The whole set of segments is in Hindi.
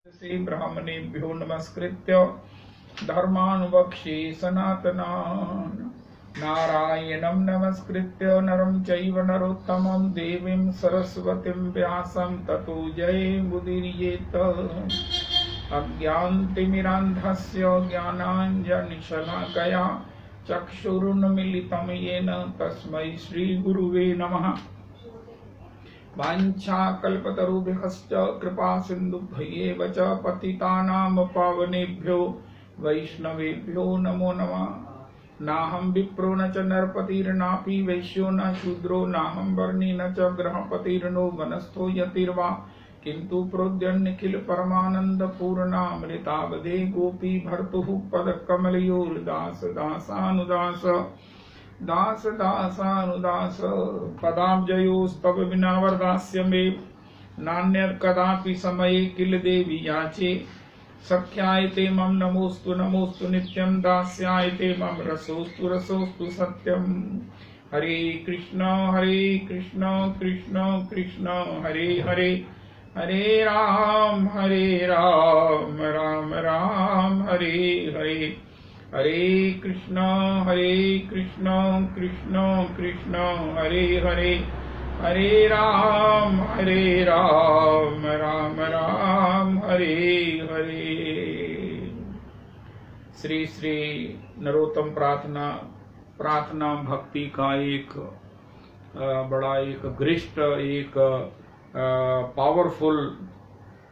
से ब्राह्मणेभ्यो नमस्कृत्य धर्मानुवक्ष्ये सनातनान् नारायणं नमस्कृत्य नरं चैव नरोत्तमं देवीं सरस्वतीं व्यासं ततो जयमुदीरयेत्। अज्ञानतिमिरान्धस्य ज्ञानाञ्जनशलाकया चक्षुरुन्मीलितं येन तस्मै श्रीगुरुवे नमः। वाञ्छाकल्पतरुभ्यश्च कृपा सिन्धुभ्यैव च पतितानां पावनेभ्यो वैष्णवेभ्यो नमो नमः। नाहं विप्रो न च नरपतिर्नापि वैश्यो न शूद्रो नाहं वर्णी न च गृहपतिर्नो वनस्थो यतिर्वा किन्तु प्रोद्यन्निखिल परमानंद पूर्णामृतावधे गोपी भर्तुः पदकमलयोर्दास दासानुदास दास दासानुदास पदाब्जयोस्तव विना वरदास्य मे नान्यत् कदापि समये किल देवी याचे। सख्यायते मम नमोस्तु नमोस्तु नित्यं दास्यायते मम रसोस्तु रसोस्तु सत्यम। हरे कृष्ण कृष्ण कृष्ण हरे हरे हरे राम राम राम हरे हरे हरे कृष्ण कृष्ण कृष्ण हरे हरे हरे राम राम राम हरे हरे। श्री श्री नरोत्तम प्रार्थना भक्ति का एक बड़ा एक गरिष्ठ एक पावरफुल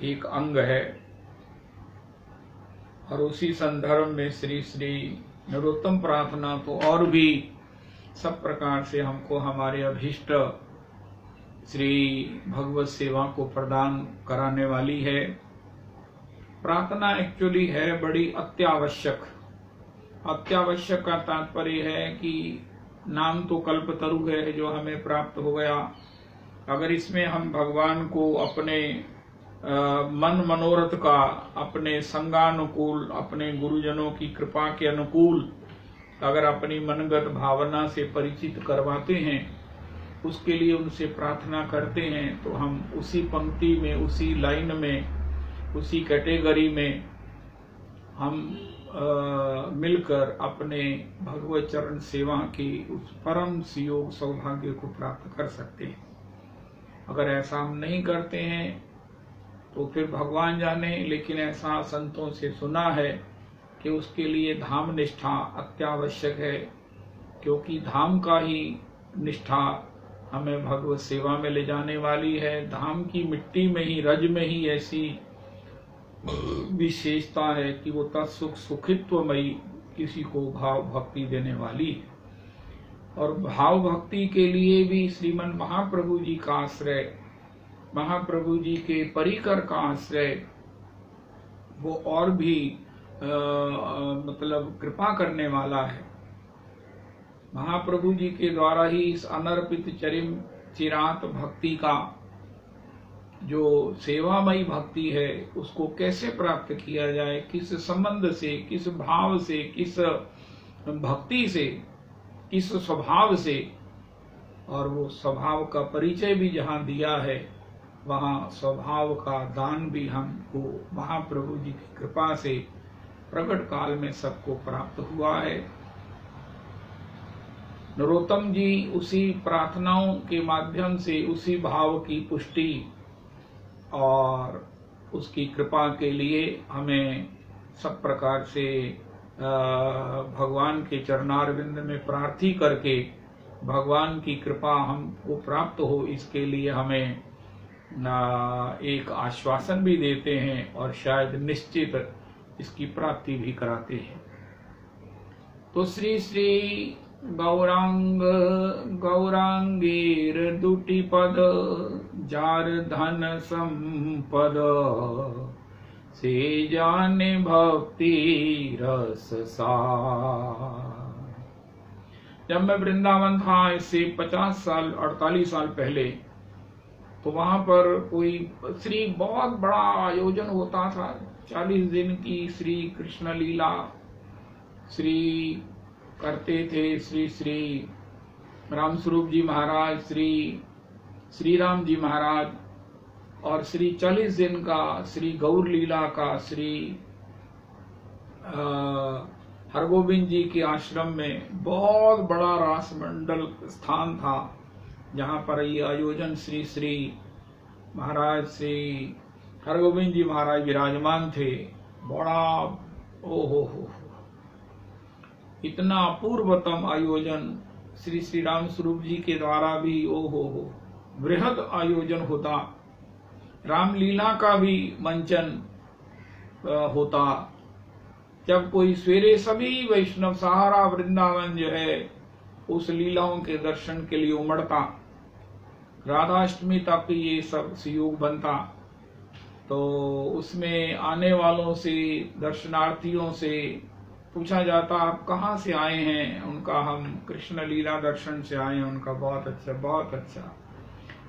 एक अंग है और उसी संदर्भ में श्री श्री नरोत्तम प्रार्थना तो और भी सब प्रकार से हमको हमारे अभीष्ट श्री भगवत सेवा को प्रदान कराने वाली है। प्रार्थना एक्चुअली है बड़ी अत्यावश्यक का तात्पर्य है कि नाम तो कल्पतरु है जो हमें प्राप्त हो गया। अगर इसमें हम भगवान को अपने मन मनोरथ का अपने संगानुकूल अपने गुरुजनों की कृपा के अनुकूल अगर अपनी मनगत भावना से परिचित करवाते हैं, उसके लिए उनसे प्रार्थना करते हैं, तो हम उसी पंक्ति में उसी लाइन में उसी कैटेगरी में हम मिलकर अपने भगवत चरण सेवा की उस परम सुयोग सौभाग्य को प्राप्त कर सकते हैं। अगर ऐसा हम नहीं करते हैं तो फिर भगवान जाने, लेकिन ऐसा संतों से सुना है कि उसके लिए धाम निष्ठा अत्यावश्यक है, क्योंकि धाम का ही निष्ठा हमें भगवत सेवा में ले जाने वाली है। धाम की मिट्टी में ही रज में ही ऐसी विशेषता है कि वो तत्सुख सुखित्वमयी किसी को भाव भक्ति देने वाली है। और भाव भक्ति के लिए भी श्रीमन महाप्रभु जी का आश्रय, महाप्रभु जी के परिकर का आश्रय वो और भी मतलब कृपा करने वाला है। महाप्रभु जी के द्वारा ही इस अनर्पित चरिम चिरात भक्ति का जो सेवामयी भक्ति है उसको कैसे प्राप्त किया जाए, किस संबंध से, किस भाव से, किस भक्ति से, किस स्वभाव से, और वो स्वभाव का परिचय भी जहाँ दिया है वहाँ स्वभाव का दान भी हमको महाप्रभु जी की कृपा से प्रकट काल में सबको प्राप्त हुआ है। नरोत्तम जी उसी प्रार्थनाओं के माध्यम से उसी भाव की पुष्टि और उसकी कृपा के लिए हमें सब प्रकार से भगवान के चरणारविंद में प्रार्थी करके भगवान की कृपा हमको प्राप्त हो, इसके लिए हमें एक आश्वासन भी देते हैं और शायद निश्चित इसकी प्राप्ति भी कराते हैं। तो श्री श्री गौरांग गौरांगीर दुटी पद जार धन संपद से जाने भक्ति रस सार। जब मैं वृंदावन था इससे 50 साल 48 साल पहले, तो वहां पर कोई श्री बहुत बड़ा आयोजन होता था। 40 दिन की श्री कृष्ण लीला श्री करते थे। श्री श्री राम स्वरूप जी महाराज, श्री राम जी महाराज और श्री 40 दिन का श्री गौर लीला का श्री हरगोविंद जी के आश्रम में बहुत बड़ा रास मंडल स्थान था, जहाँ पर ये आयोजन श्री श्री महाराज श्री हरगोविंद जी महाराज विराजमान थे। बड़ा हो इतना अपूर्वतम आयोजन श्री श्री राम स्वरूप जी के द्वारा भी हो बृहद आयोजन होता। रामलीला का भी मंचन होता। जब कोई सवेरे सभी वैष्णव सहारा वृंदावन जो है उस लीलाओं के दर्शन के लिए उमड़ता, राधाष्टमी तक ये सब सहयोग बनता। तो उसमें आने वालों से, दर्शनार्थियों से पूछा जाता आप कहाँ से आए हैं? उनका हम कृष्ण लीला दर्शन से आए हैं। उनका बहुत अच्छा, बहुत अच्छा।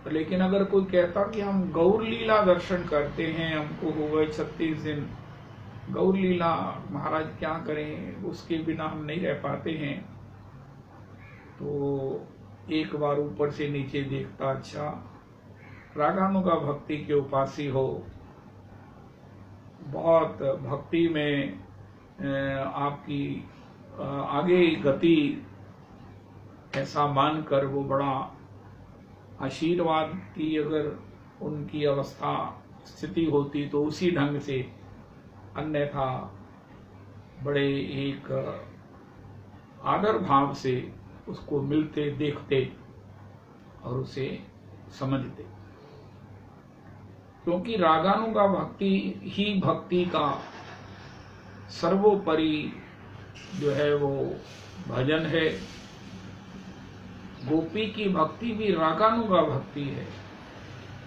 तो लेकिन अगर कोई कहता कि हम गौर लीला दर्शन करते हैं, हमको हो गए 36 दिन गौर लीला, महाराज क्या करें, उसके बिना हम नहीं रह पाते हैं। तो एक बार ऊपर से नीचे देखता, अच्छा रागानुगा भक्ति के उपासी हो, बहुत भक्ति में आपकी आगे गति, ऐसा मानकर वो बड़ा आशीर्वाद की अगर उनकी अवस्था स्थिति होती तो उसी ढंग से, अन्यथा बड़े एक आदर भाव से उसको मिलते, देखते और उसे समझते। क्योंकि रागानुगा भक्ति ही भक्ति का सर्वोपरि जो है वो भजन है। गोपी की भक्ति भी रागानुगा भक्ति है।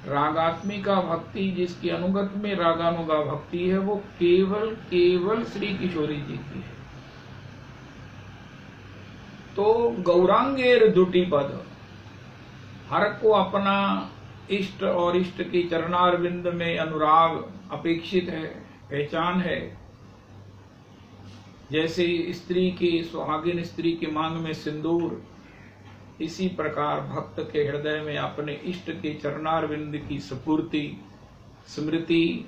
रागात्मिका भक्ति जिसकी अनुगत में रागानुगा भक्ति है वो केवल श्री किशोरी जी की है। तो गौरांगेर दुटी पद, हर को अपना इष्ट और इष्ट की चरणारविंद में अनुराग अपेक्षित है, पहचान है। जैसे स्त्री की, सुहागिन स्त्री की मांग में सिंदूर, इसी प्रकार भक्त के हृदय में अपने इष्ट के चरणारविंद की स्फूर्ति, स्मृति,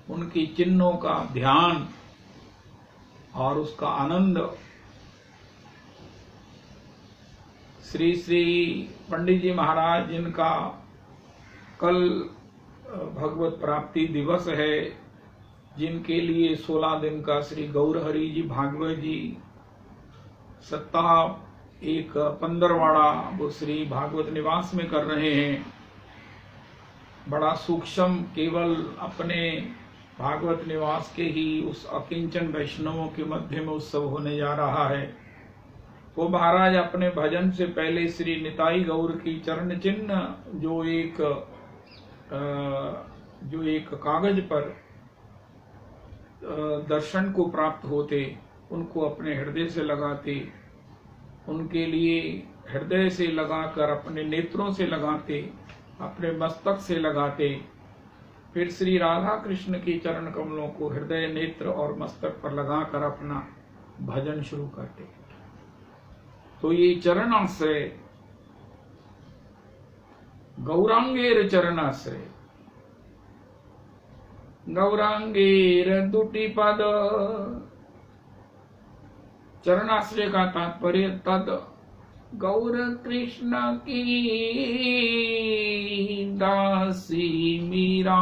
उनकी चिन्हों का ध्यान और उसका आनंद। श्री श्री पंडित जी महाराज जिनका कल भगवत प्राप्ति दिवस है, जिनके लिए 16 दिन का श्री गौरहरि जी भागवत जी सप्ताह एक 15वाड़ा वो श्री भागवत निवास में कर रहे हैं। बड़ा सूक्ष्म, केवल अपने भागवत निवास के ही उस अकिंचन वैष्णवों के मध्य में उत्सव होने जा रहा है। वो महाराज अपने भजन से पहले श्री निताई गौर की चरण चिन्ह जो एक कागज पर दर्शन को प्राप्त होते, उनको अपने हृदय से लगाते, उनके लिए हृदय से लगाकर अपने नेत्रों से लगाते, अपने मस्तक से लगाते, फिर श्री राधा कृष्ण के चरण कमलों को हृदय, नेत्र और मस्तक पर लगाकर अपना भजन शुरू करते। तो ये चरणाश्रय, गौरांगेर चरणाश्रय, गौरांगेर दुटी पद, चरणाश्रय का तात्पर्य तद गौर कृष्ण की दासी मीरा,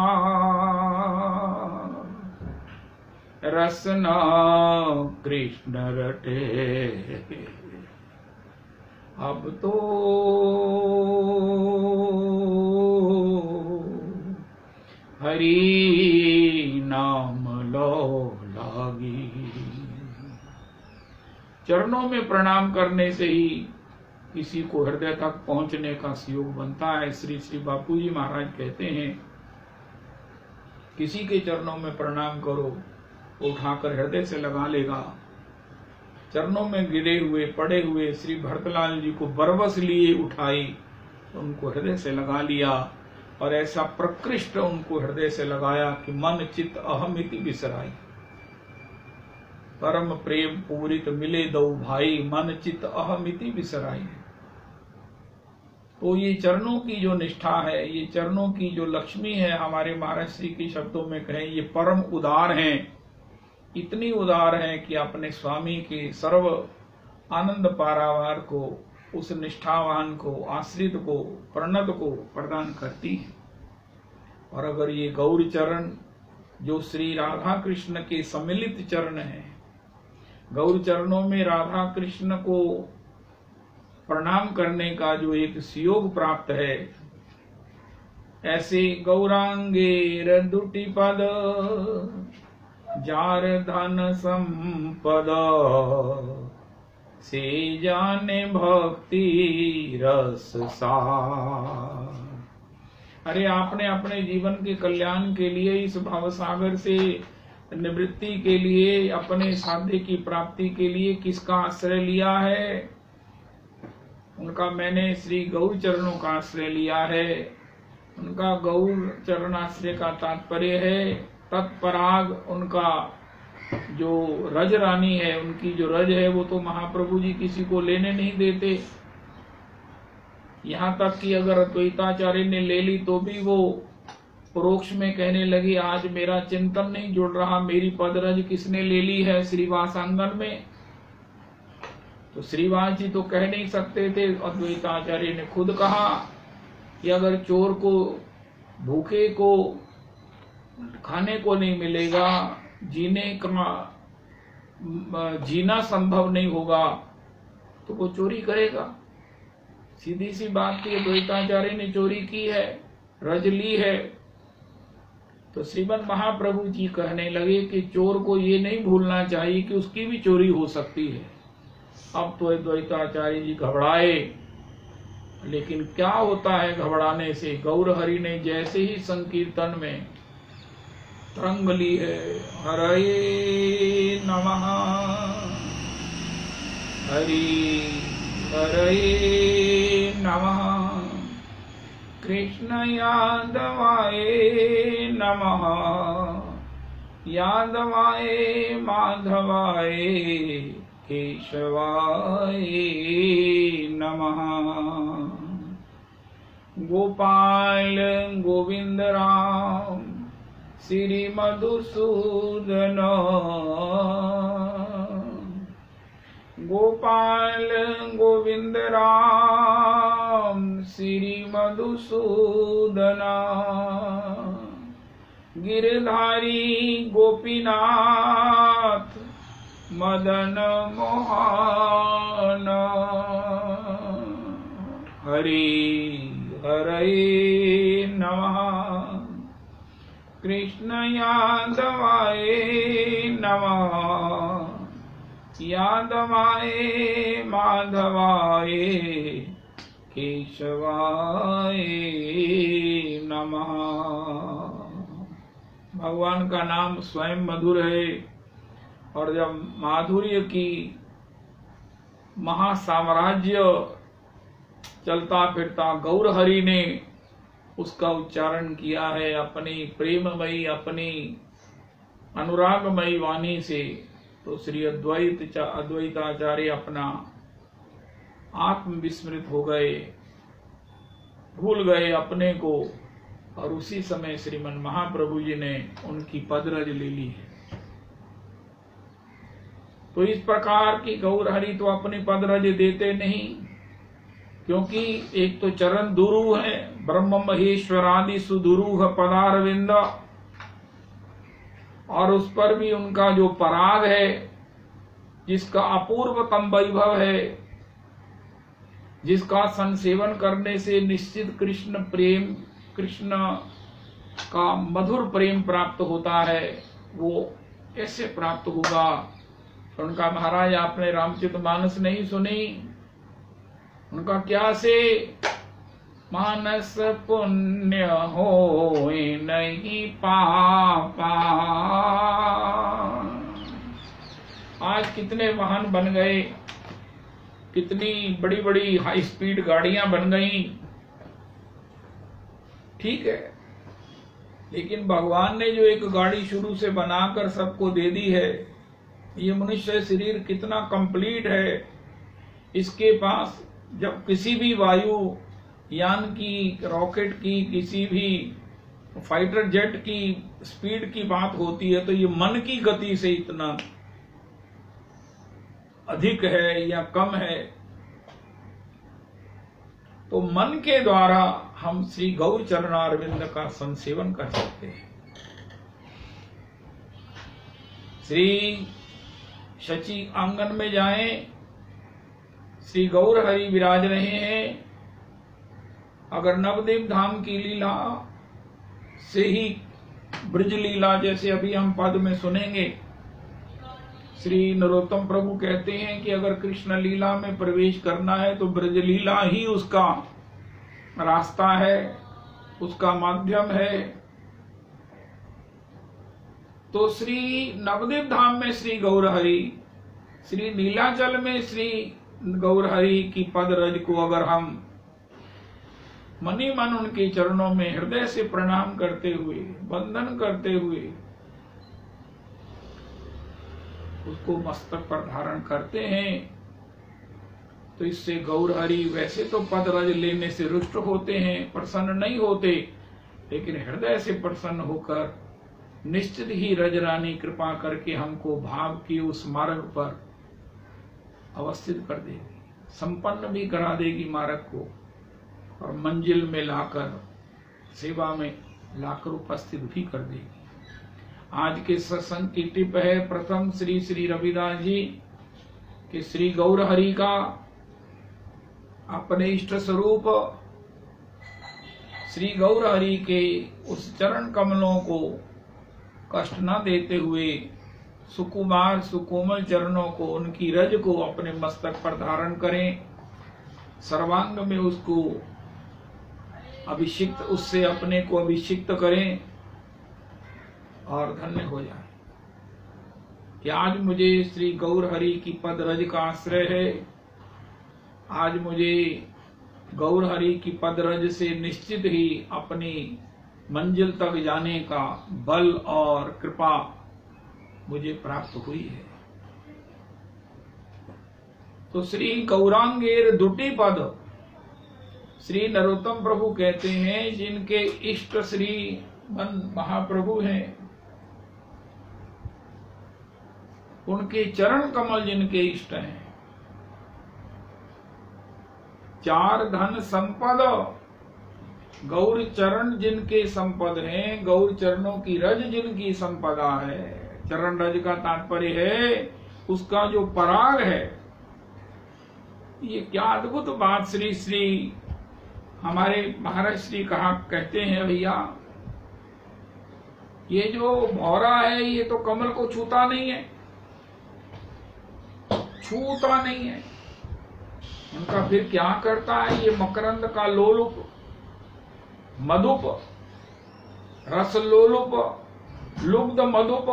रसना कृष्ण रटे अब तो हरि नाम लो लागी। चरणों में प्रणाम करने से ही किसी को हृदय तक पहुंचने का सहयोग बनता है। श्री श्री बापू जी महाराज कहते हैं, किसी के चरणों में प्रणाम करो, उठाकर हृदय से लगा लेगा। चरणों में गिरे हुए, पड़े हुए श्री भरतलाल जी को बरबस लिए उठाई, उनको हृदय से लगा लिया और ऐसा प्रकृष्ट उनको हृदय से लगाया कि मन चित्त अहमिति बिसराई। परम प्रेम पूरित मिले दो भाई, मन चित्त अहमिति बिसराई। तो ये चरणों की जो निष्ठा है, ये चरणों की जो लक्ष्मी है, हमारे महाराज श्री के शब्दों में कहें ये परम उदार हैं, इतनी उदार हैं कि अपने स्वामी के सर्व आनंद पारावार को, उस निष्ठावान को, आश्रित को, प्रणत को प्रदान करती है। और अगर ये गौर चरण जो श्री राधा कृष्ण के सम्मिलित चरण हैं, गौर चरणों में राधा कृष्ण को प्रणाम करने का जो एक सुयोग प्राप्त है, ऐसे गौरांगे दुटी पद जार धन संपद से जाने भक्ति रस सार। अरे आपने अपने जीवन के कल्याण के लिए, इस भवसागर से निवृत्ति के लिए, अपने साध्य की प्राप्ति के लिए किसका आश्रय लिया है? उनका मैंने श्री गौर चरणों का आश्रय लिया है। उनका गौर चरणाश्रय का तात्पर्य है तत्पराग, उनका जो रज रानी है, उनकी जो रज है वो तो महाप्रभु जी किसी को लेने नहीं देते। यहाँ तक कि अगर अद्वैताचार्य ने ले ली तो भी वो परोक्ष में कहने लगी आज मेरा चिंतन नहीं जुड़ रहा, मेरी पदरज किसने ले ली है श्रीवास आंगन में। तो श्रीवास जी तो कह नहीं सकते थे, अद्वैताचार्य ने खुद कहा कि अगर चोर को, भूखे को खाने को नहीं मिलेगा, जीना संभव नहीं होगा, तो वो चोरी करेगा। सीधी सी बात थी, अद्वैताचार्य ने चोरी की है, रज ली है। तो श्रीमद महाप्रभु जी कहने लगे कि चोर को ये नहीं भूलना चाहिए कि उसकी भी चोरी हो सकती है। अब तो अद्वैताचार्य जी घबराए, लेकिन क्या होता है घबराने से? गौर हरि ने जैसे ही संकीर्तन में तरंग ली है, हरे नमः, हरि हरे नमः, कृष्ण यादवाय नमः, यादवाय माधवाय केशवाय नमः, गोपाल गोविंद राम श्री मधुसूदन, गोपाल गोविंद राम श्री मधुसूदन, गिरधारी गोपीनाथ मदन मोहन, हरि हरे नमः, कृष्ण यादवाय नमः, यादवाय माधवाय केशवाय नमः। भगवान का नाम स्वयं मधुर है, और जब माधुर्य की महासाम्राज्य चलता फिरता गौर हरि ने उसका उच्चारण किया है अपनी प्रेममयी, अपनी अनुरागमयी वाणी से, तो श्री अद्वैताचार्य अपना आत्मविस्मृत हो गए, भूल गए अपने को, और उसी समय श्रीमन महाप्रभु जी ने उनकी पदरज ले ली है। तो इस प्रकार की गौर हरि तो अपनी पदरज देते नहीं, क्योंकि एक तो चरण दुरू है, ब्रह्म महेश्वरादि सुदुरूह पदारविंद, और उस पर भी उनका जो पराग है, जिसका अपूर्वतम वैभव है, जिसका संसेवन करने से निश्चित कृष्ण प्रेम, कृष्ण का मधुर प्रेम प्राप्त होता है, वो कैसे प्राप्त होगा? उनका महाराज आपने रामचरितमानस नहीं सुनी? उनका क्या से मानस पुण्य होए नहीं पापा। आज कितने वाहन बन गए, कितनी बड़ी बड़ी हाई स्पीड गाड़ियां बन गई, ठीक है, लेकिन भगवान ने जो एक गाड़ी शुरू से बनाकर सबको दे दी है, ये मनुष्य शरीर कितना कंप्लीट है। इसके पास जब किसी भी वायु यान की, रॉकेट की, किसी भी फाइटर जेट की स्पीड की बात होती है तो ये मन की गति से इतना अधिक है या कम है। तो मन के द्वारा हम श्री गौर चरणारविंद का संसेवन कर सकते हैं। श्री शची आंगन में जाएं, श्री गौर हरि विराज रहे हैं। अगर नवद्वीप धाम की लीला से ही ब्रज लीला, जैसे अभी हम पद में सुनेंगे, श्री नरोत्तम प्रभु कहते हैं कि अगर कृष्ण लीला में प्रवेश करना है तो ब्रज लीला ही उसका रास्ता है, उसका माध्यम है। तो श्री नवद्वीप धाम में श्री गौर हरि, श्री नीलाचल में श्री गौर हरि की पद रज को अगर हम मनी मन उनके चरणों में हृदय से प्रणाम करते हुए, वंदन करते हुए उसको मस्तक पर धारण करते हैं, तो इससे गौर हरि वैसे तो पद रज लेने से रुष्ट होते हैं, प्रसन्न नहीं होते, लेकिन हृदय से प्रसन्न होकर निश्चित ही रजरानी कृपा करके हमको भाव की उस मार्ग पर अवस्थित कर देगी, संपन्न भी करा देगी मार्ग को, और मंजिल में लाकर, सेवा में लाकर उपस्थित भी कर देगी। आज के सत्संग की टिप है प्रथम श्री श्री रविदास जी के श्री गौर हरि का अपने इष्ट स्वरूप श्री गौर हरि के उस चरण कमलों को कष्ट न देते हुए सुकुमार सुकोमल चरणों को, उनकी रज को अपने मस्तक पर धारण करें, सर्वांग में उसको अभिषिक्त, उससे अपने को अभिषिक्त करें और धन्य हो जाए कि आज मुझे श्री गौर हरि की पद रज का आश्रय है। आज मुझे गौर हरि की पद रज से निश्चित ही अपनी मंजिल तक जाने का बल और कृपा मुझे प्राप्त हुई है। तो श्री गौरांगेर दुटी पद, श्री नरोत्तम प्रभु कहते हैं जिनके इष्ट श्री महाप्रभु हैं, उनके चरण कमल जिनके इष्ट हैं, चार धन संपद गौर चरण जिनके संपद हैं, गौर चरणों की रज जिनकी संपदा है। चरण रज का तात्पर्य है उसका जो पराग है। ये क्या अद्भुत बात श्री श्री हमारे महाराज श्री कहा कहते हैं, भैया ये जो भौरा है ये तो कमल को छूता नहीं है, छूता नहीं है। उनका फिर क्या करता है? ये मकरंद का लोलुप, मधुप, रस लोलुप, लुब्ध मधुप,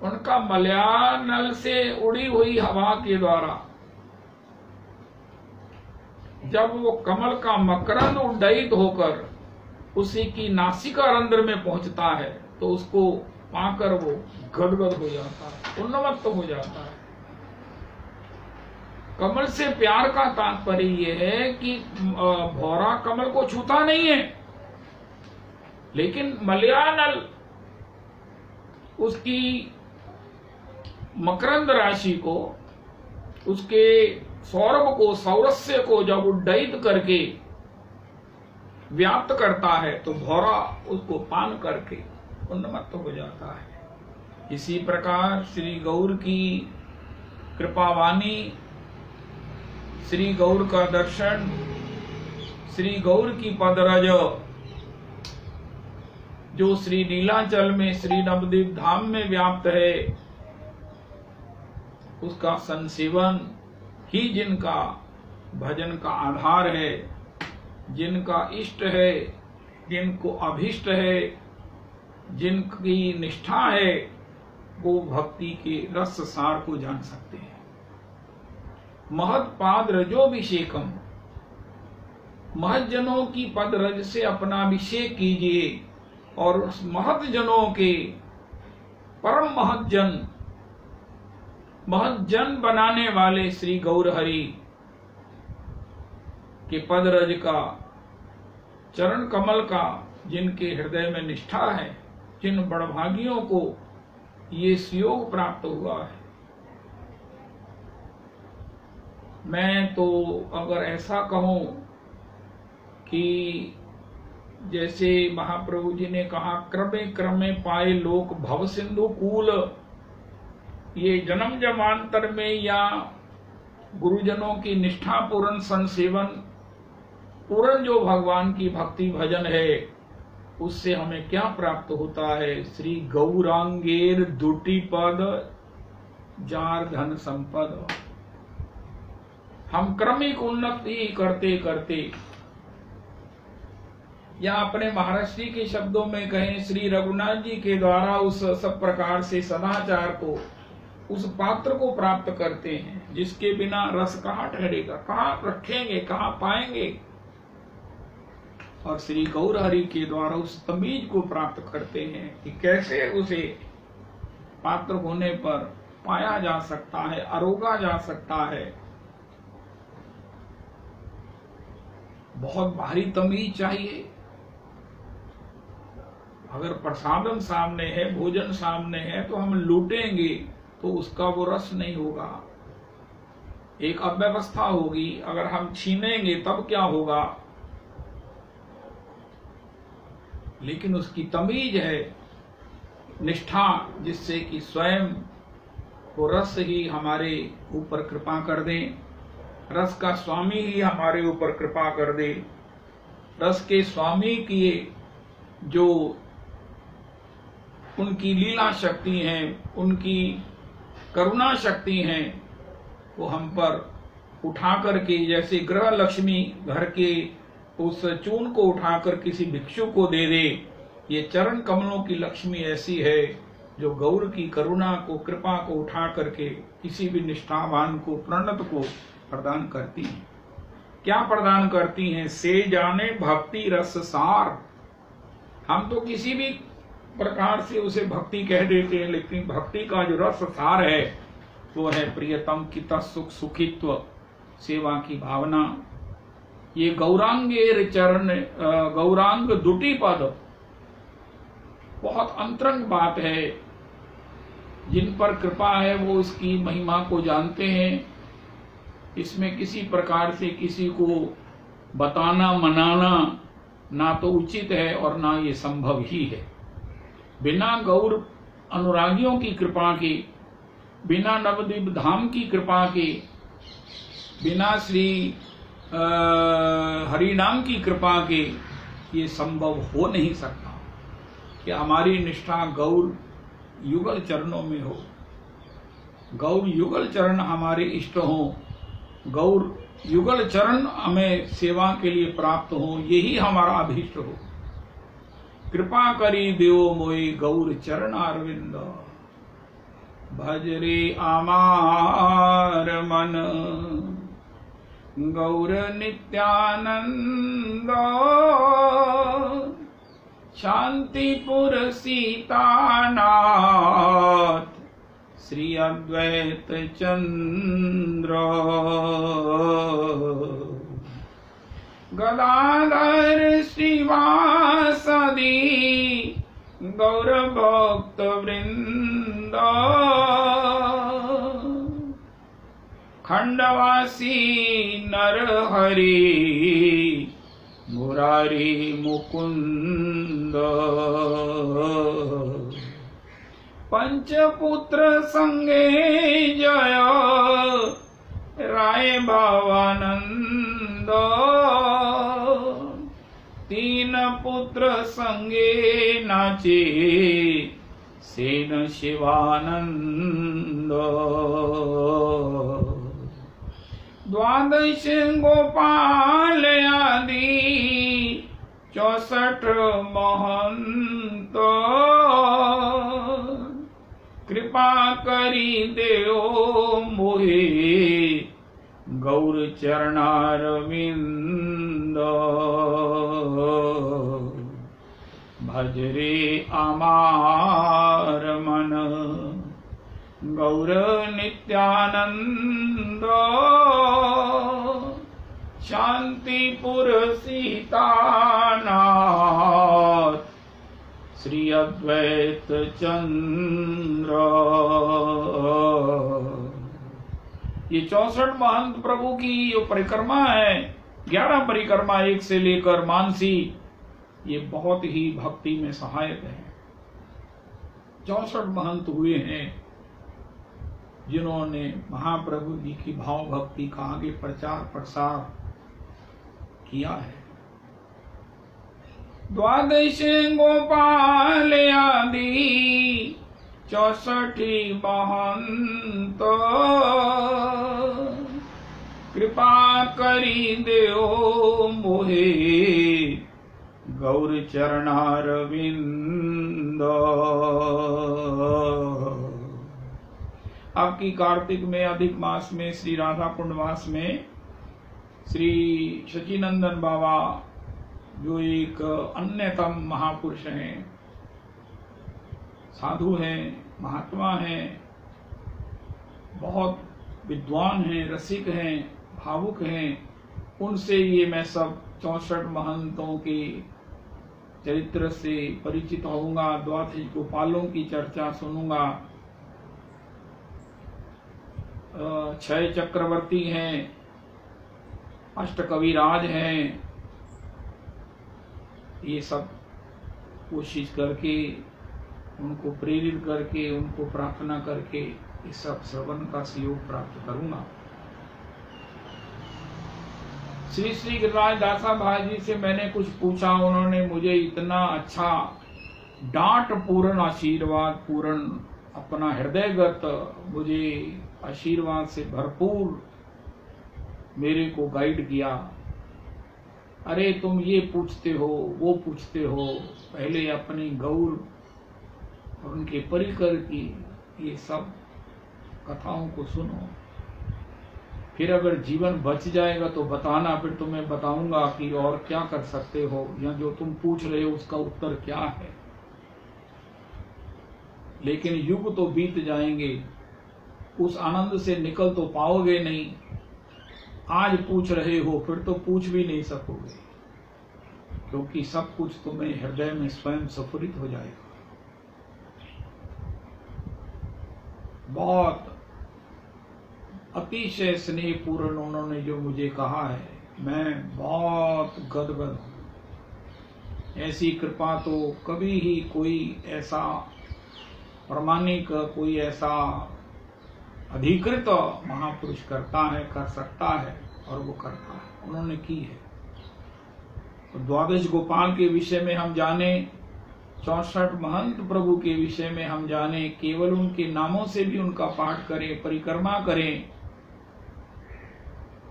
उनका मलयानल से उड़ी हुई हवा के द्वारा जब वो कमल का मकरंद उड्डयित होकर उसी की नासिका रंध्र में पहुंचता है तो उसको पाकर वो गदगद हो जाता है, उन्मत्त हो जाता है। कमल से प्यार का तात्पर्य ये है कि भौरा कमल को छूता नहीं है, लेकिन मलयानल उसकी मकरंद राशि को, उसके सौरभ को, सौरस्य को जब उड्डयित करके व्याप्त करता है तो भौरा उसको पान करके उन्मत्त हो जाता है। इसी प्रकार श्री गौर की कृपावाणी, श्री गौर का दर्शन, श्री गौर की पदरज जो श्री नीलाचल में श्री नवद्वीप धाम में व्याप्त है, उसका संसेवन ही जिनका भजन का आधार है, जिनका इष्ट है, जिनको अभिष्ट है, जिनकी निष्ठा है, वो भक्ति के रस सार को जान सकते हैं। महत्पाद रजोभिषेकम, महज्जनों की पद रज से अपना अभिषेक कीजिए और उस महज्जनों के परम महज्जन बनाने वाले श्री गौर हरि कि पदरज का, चरण कमल का जिनके हृदय में निष्ठा है, जिन बड़भागियों को ये सुयोग प्राप्त हुआ है। मैं तो अगर ऐसा कहूं कि जैसे महाप्रभु जी ने कहा, क्रमे क्रमे पाए लोक भव सिंधु कूल, ये जन्म जन्मांतर में या गुरुजनों की निष्ठा पूर्ण संसेवन, पूर्ण जो भगवान की भक्ति भजन है, उससे हमें क्या प्राप्त होता है? श्री गौरांगेर दुटी पद जार धन संपद। हम क्रमिक उन्नति करते करते, या अपने महर्षि के शब्दों में कहें, श्री रघुनाथ जी के द्वारा उस सब प्रकार से सदाचार को, उस पात्र को प्राप्त करते हैं जिसके बिना रस कहाँ ठहरेगा, कहाँ रखेंगे, कहाँ पाएंगे। और श्री गौर हरि के द्वारा उस तमीज को प्राप्त करते हैं कि कैसे उसे पात्र होने पर पाया जा सकता है, अरोगा जा सकता है। बहुत भारी तमीज चाहिए। अगर प्रसादम सामने है, भोजन सामने है, तो हम लूटेंगे तो उसका वो रस नहीं होगा। एक अव्यवस्था होगी। अगर हम छीनेंगे तब क्या होगा? लेकिन उसकी तमीज है, निष्ठा, जिससे कि स्वयं वो रस ही हमारे ऊपर कृपा कर दे, रस का स्वामी ही हमारे ऊपर कृपा कर दे। रस के स्वामी की जो उनकी लीला शक्ति है, उनकी करुणा शक्ति है, वो हम पर उठा करके, जैसे गृह लक्ष्मी घर के उस चून को उठाकर किसी भिक्षु को दे दे, ये चरण कमलों की लक्ष्मी ऐसी है जो गौर की करुणा को, कृपा को उठा करके किसी भी निष्ठावान को, प्रणत को प्रदान करती हैं। क्या प्रदान करती हैं? से जाने भक्ति रस सार। हम तो किसी भी प्रकार से उसे भक्ति कह देते हैं, लेकिन भक्ति का जो रस सार है वो है प्रियतम की सुख सुखित्व, सेवा की भावना। ये गौरांगेर चरण, गौरांग दुटी पद बहुत अंतरंग बात है। जिन पर कृपा है वो इसकी महिमा को जानते हैं। इसमें किसी प्रकार से किसी को बताना, मनाना ना तो उचित है और ना ये संभव ही है। बिना गौर अनुरागियों की कृपा के, बिना नवद्वीप धाम की कृपा के, बिना श्री हरिनाम की कृपा के ये संभव हो नहीं सकता कि हमारी निष्ठा गौर युगल चरणों में हो, गौर युगल चरण हमारे इष्ट हो, गौर युगल चरण हमें सेवा के लिए प्राप्त हो, यही हमारा अभीष्ट हो। कृपा करी देव मोई गौर चरण अरविंद, भजरे आमार मन गौर नित्यानंद, शांतिपुर सीतानाथ श्री अद्वैत चंद्र, गदाधर श्रीवासदि गौर भक्त वृंद, खंडवासी नर हरि मुरारी मुकुंद, पंचपुत्र संगे जय राय भावानंद, तीन पुत्र संगे नाचे सेन शिवानंद, द्वादश गोपाल आदि 64 महंत, कृपा करी देओ मोहे गौर चरणारविंद, भजरे आमार मन गौर नित्यानंद, शांतिपुर सीतानाथ श्री अद्वैत चंद्र। ये 64 महंत प्रभु की जो परिक्रमा है, 11 परिक्रमा एक से लेकर मानसी, ये बहुत ही भक्ति में सहायक है। 64 महंत हुए हैं जिन्होंने महाप्रभु जी की भाव भक्ति का आगे प्रचार प्रसार किया है। द्वादश गोपाल आदि 64 महंत, कृपा करी देओ मोहे गौर चरणारविंद। आपकी कार्तिक में अधिक मास में श्री राधा कुंड मास में श्री सचिनंदन बाबा जो एक अन्यतम महापुरुष हैं, साधु हैं, महात्मा हैं, बहुत विद्वान हैं, रसिक हैं, भावुक हैं, उनसे ये मैं सब 64 महंतों के चरित्र से परिचित होऊंगा, द्वादश गोपालों की चर्चा सुनूंगा। 6 चक्रवर्ती हैं, 8 कविराज हैं, ये सब कोशिश करके उनको प्रेरित करके उनको प्रार्थना करके इस सब श्रवण का सहयोग प्राप्त करूंगा। श्री श्री गिरिराज दासा भाई जी से मैंने कुछ पूछा, उन्होंने मुझे इतना अच्छा डांट पूर्ण आशीर्वाद पूर्ण अपना हृदयगत मुझे आशीर्वाद से भरपूर मेरे को गाइड किया। अरे तुम ये पूछते हो वो पूछते हो, पहले अपनी गौर और उनके परिकर की ये सब कथाओं को सुनो, फिर अगर जीवन बच जाएगा तो बताना, फिर तुम्हें बताऊंगा कि और क्या कर सकते हो, या जो तुम पूछ रहे हो उसका उत्तर क्या है। लेकिन युग तो बीत जाएंगे, उस आनंद से निकल तो पाओगे नहीं। आज पूछ रहे हो फिर तो पूछ भी नहीं सकोगे, क्योंकि सब कुछ तुम्हें हृदय में स्वयं स्फुरित हो जाएगा। बहुत अतिशय स्नेहपूर्ण उन्होंने जो मुझे कहा है, मैं बहुत गदगद हूं। ऐसी कृपा तो कभी ही कोई ऐसा प्रामाणिक, कोई ऐसा अधिकृत महापुरुष करता है, कर सकता है, और वो करता है, उन्होंने की है। तो द्वादश गोपाल के विषय में हम जाने, 64 महंत प्रभु के विषय में हम जाने, केवल उनके नामों से भी उनका पाठ करें, परिक्रमा करें,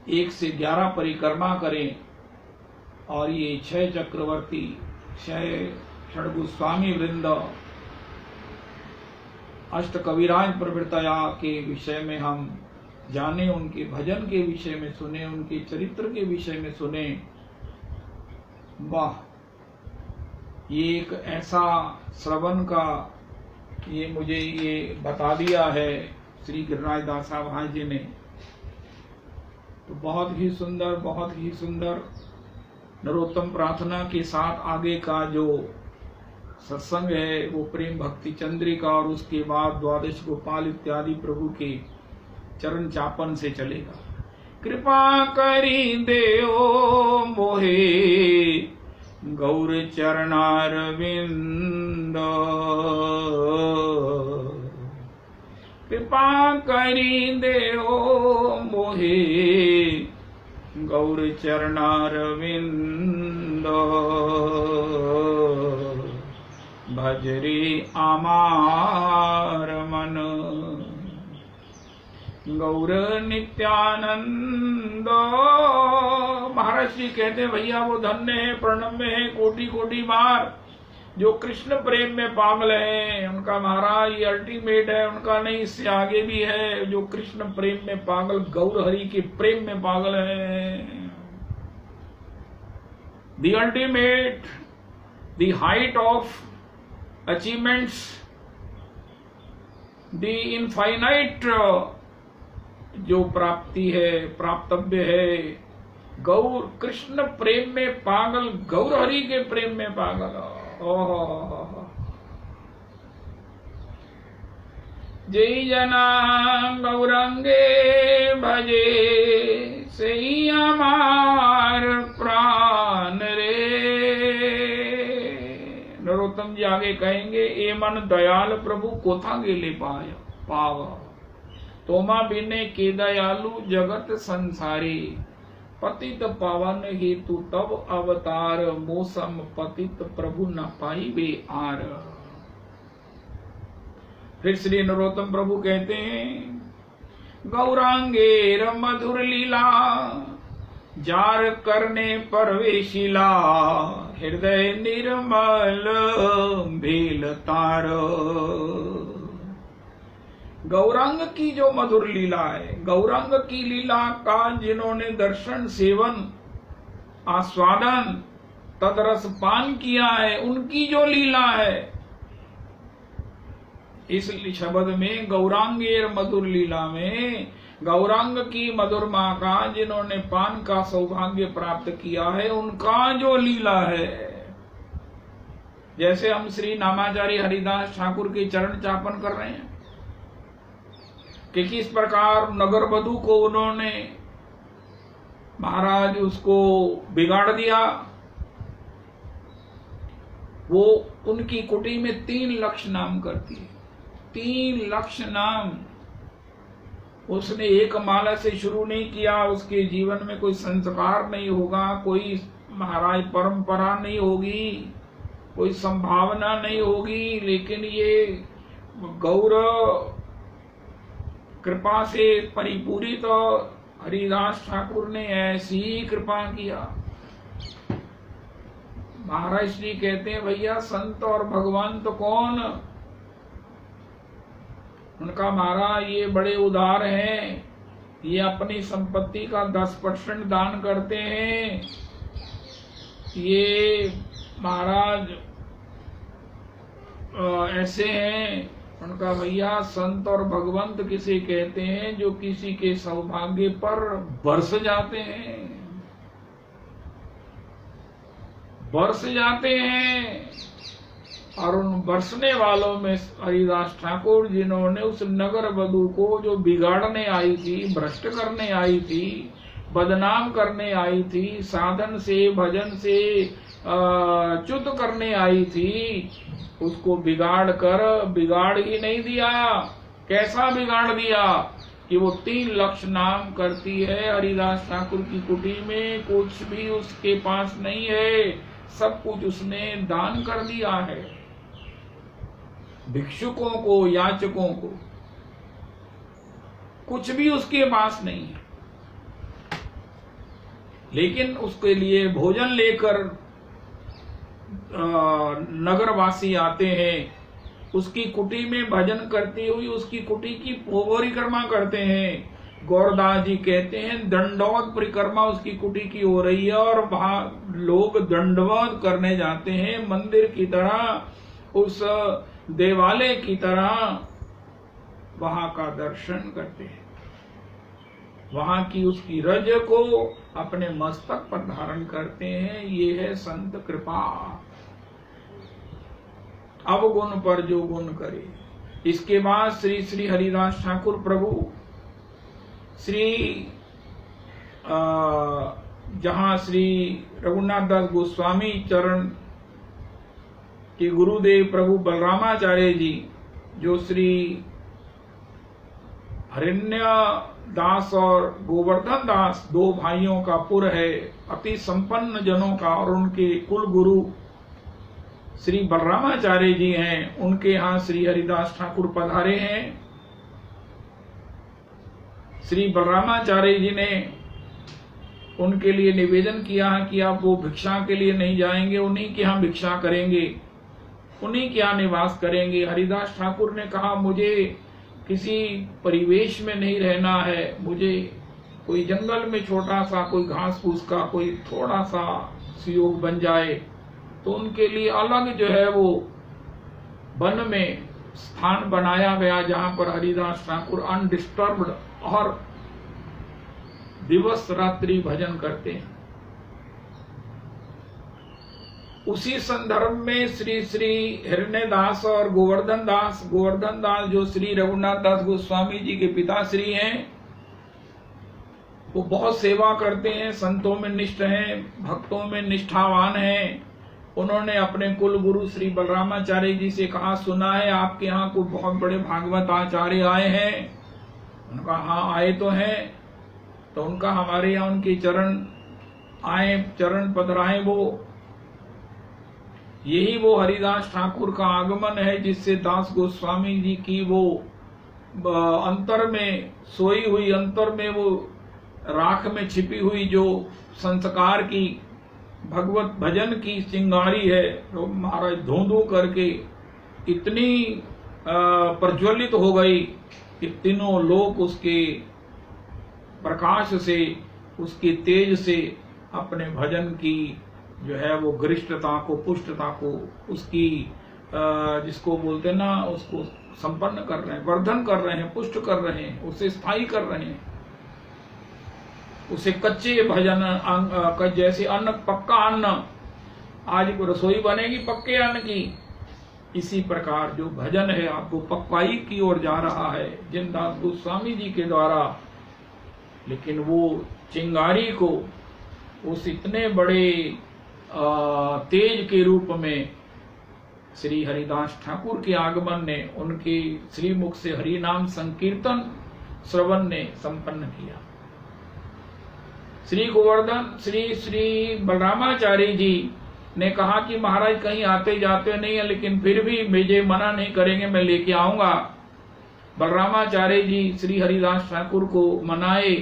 1 से 11 परिक्रमा करें, और ये 6 चक्रवर्ती, 6 षड्गोस्वामी वृंद, 8 कविराज प्रवृत्तया के विषय में हम जाने, उनके भजन के विषय में सुने, उनके चरित्र के विषय में सुने। वाह, ये एक ऐसा श्रवण का ये मुझे ये बता दिया है श्री गिरिराज दासा भाई जी ने, तो बहुत ही सुंदर, बहुत ही सुंदर। नरोत्तम प्रार्थना के साथ आगे का जो सत्संग है वो प्रेम भक्ति चंद्रिका, और उसके बाद द्वादश गोपाल इत्यादि प्रभु के चरण चापन से चलेगा। कृपा करी देओ मोहे गौर चरणारविंद, कृपा करी देओ मोहे गौर चरणारविंद। भजरे आमार मन गौर नित्यानंद। महाराज जी कहते हैं, भैया वो धन्य है, प्रणम्य है कोटि कोटि बार, जो कृष्ण प्रेम में पागल है। उनका महाराज ये अल्टीमेट है, उनका नहीं, इससे आगे भी है। जो कृष्ण प्रेम में पागल, गौर हरि के प्रेम में पागल है। The ultimate, the height of achievements, the infinite जो प्राप्ति है, प्राप्तव्य है, गौर कृष्ण प्रेम में पागल, गौर हरि के प्रेम में पागल। ओहो, जय जना गौरंगे भजे सही हमार प्राण रे। नरोत्तम जी आगे कहेंगे, ए मन दयाल प्रभु कोथा गेले पाव, तोमा बिने के दयालु जगत संसारी, पतित पावन हेतु तब अवतार, मौसम पतित प्रभु न पाई बे आर। फिर श्री नरोत्तम प्रभु कहते हैं, गौरांगेर मधुर लीला, जार करने परवेशिला, हृदय निर्मल भेल तार। गौरांग की जो मधुर लीला है, गौरांग की लीला का जिन्होंने दर्शन सेवन आस्वादन तदरस पान किया है, उनकी जो लीला है, इस शब्द में गौरांगेर मधुर लीला में गौरांग की मधुरमा का जिन्होंने पान का सौभाग्य प्राप्त किया है, उनका जो लीला है। जैसे हम श्री नामाचार्य हरिदास ठाकुर के चरण चापन कर रहे हैं कि किस प्रकार नगर वधु को उन्होंने महाराज उसको बिगाड़ दिया। वो उनकी कुटी में 3 लक्ष नाम करती है, 3 लक्ष नाम। उसने एक माला से शुरू नहीं किया, उसके जीवन में कोई संस्कार नहीं होगा, कोई महाराज परंपरा नहीं होगी, कोई संभावना नहीं होगी, लेकिन ये गौरव कृपा से परिपूरित तो हरिदास ठाकुर ने ऐसी ही कृपा किया। महाराज श्री कहते हैं, भैया संत और भगवान तो कौन? उनका महाराज ये बड़े उदार हैं, ये अपनी संपत्ति का 10% दान करते हैं। ये महाराज ऐसे हैं। उनका भैया संत और भगवंत किसे कहते हैं? जो किसी के सौभाग्य पर बरस जाते हैं, बरस जाते हैं। और उन बरसने वालों में हरिदास ठाकुर, जिन्होंने उस नगर वधु को जो बिगाड़ने आई थी, भ्रष्ट करने आई थी, बदनाम करने आई थी, साधन से भजन से च्युत करने आई थी, उसको बिगाड़ ही नहीं दिया। कैसा बिगाड़ दिया कि वो 3 लक्ष नाम करती है। हरिदास ठाकुर की कुटी में कुछ भी उसके पास नहीं है, सब कुछ उसने दान कर दिया है भिक्षुकों को, याचकों को। कुछ भी उसके पास नहीं है, लेकिन उसके लिए भोजन लेकर नगरवासी आते हैं। उसकी कुटी में भजन करती हुई उसकी कुटी की परिक्रमा करते हैं। गौरदास जी कहते हैं, दंडवत परिक्रमा उसकी कुटी की हो रही है और वहां लोग दंडवत करने जाते हैं, मंदिर की तरह, उस देवालय की तरह वहां का दर्शन करते हैं। वहां की उसकी रज को अपने मस्तक पर धारण करते हैं। ये है संत कृपा। अवगुण पर जो गुण करे। इसके बाद श्री श्री हरिदास ठाकुर प्रभु श्री जहां श्री रघुनाथ दास गोस्वामी चरण के गुरुदेव प्रभु बलरामाचार्य जी, जो श्री हरिण्य दास और गोवर्धन दास 2 भाइयों का पुर है, अति संपन्न जनों का, और उनके कुल गुरु श्री बलरामाचार्य जी हैं। उनके यहाँ श्री हरिदास ठाकुर पधारे हैं। श्री बलरामाचार्य जी ने उनके लिए निवेदन किया कि आप वो भिक्षा के लिए नहीं जाएंगे, उन्हीं के यहाँ भिक्षा करेंगे, उन्हीं के यहाँ निवास करेंगे। हरिदास ठाकुर ने कहा, मुझे किसी परिवेश में नहीं रहना है, मुझे कोई जंगल में छोटा सा कोई घास फूस का कोई थोड़ा सा सुयोग बन जाए। तो उनके लिए अलग जो है वो वन में स्थान बनाया गया, जहां पर हरिदास ठाकुर अनडिस्टर्ब्ड और दिवस रात्रि भजन करते हैं। उसी संदर्भ में श्री श्री हिरण्यदास और गोवर्धन दास जो श्री रघुनाथ दास गोस्वामी जी के पिताश्री हैं, वो बहुत सेवा करते हैं, संतों में निष्ठ हैं, भक्तों में निष्ठावान हैं। उन्होंने अपने कुल गुरु श्री बलरामाचार्य जी से कहा, सुना है आपके यहाँ को बहुत बड़े भागवत आचार्य आए हैं। उनका हाँ आए तो हैं। तो उनका हमारे यहाँ उनके चरण आए, चरण पधराए। वो यही वो हरिदास ठाकुर का आगमन है जिससे दास गोस्वामी जी की वो अंतर में सोई हुई, अंतर में वो राख में छिपी हुई जो संस्कार की भगवत भजन की चिंगारी है, तो महाराज धों करके इतनी प्रज्वलित हो गई कि तीनों लोग उसके प्रकाश से, उसके तेज से अपने भजन की जो है वो गरिष्ठता को, पुष्टता को, उसकी जिसको बोलते हैं ना, उसको संपन्न कर रहे हैं, वर्धन कर रहे हैं, पुष्ट कर रहे हैं, उसे स्थायी कर रहे हैं। उसे कच्चे भजन जैसे अन्न, पक्का अन्न, आज रसोई बनेगी पक्के अन्न की, इसी प्रकार जो भजन है आपको पक्वाई की ओर जा रहा है जिन दास गोस्वामी जी के द्वारा। लेकिन वो चिंगारी को उस इतने बड़े तेज के रूप में श्री हरिदास ठाकुर के आगमन ने, उनके श्रीमुख से हरि नाम संकीर्तन श्रवण ने संपन्न किया। श्री गोवर्धन श्री बलरामाचार्य जी ने कहा कि महाराज कहीं आते जाते नहीं है, लेकिन फिर भी मुझे मना नहीं करेंगे, मैं लेके आऊंगा। बलरामाचार्य जी श्री हरिदास ठाकुर को मनाए।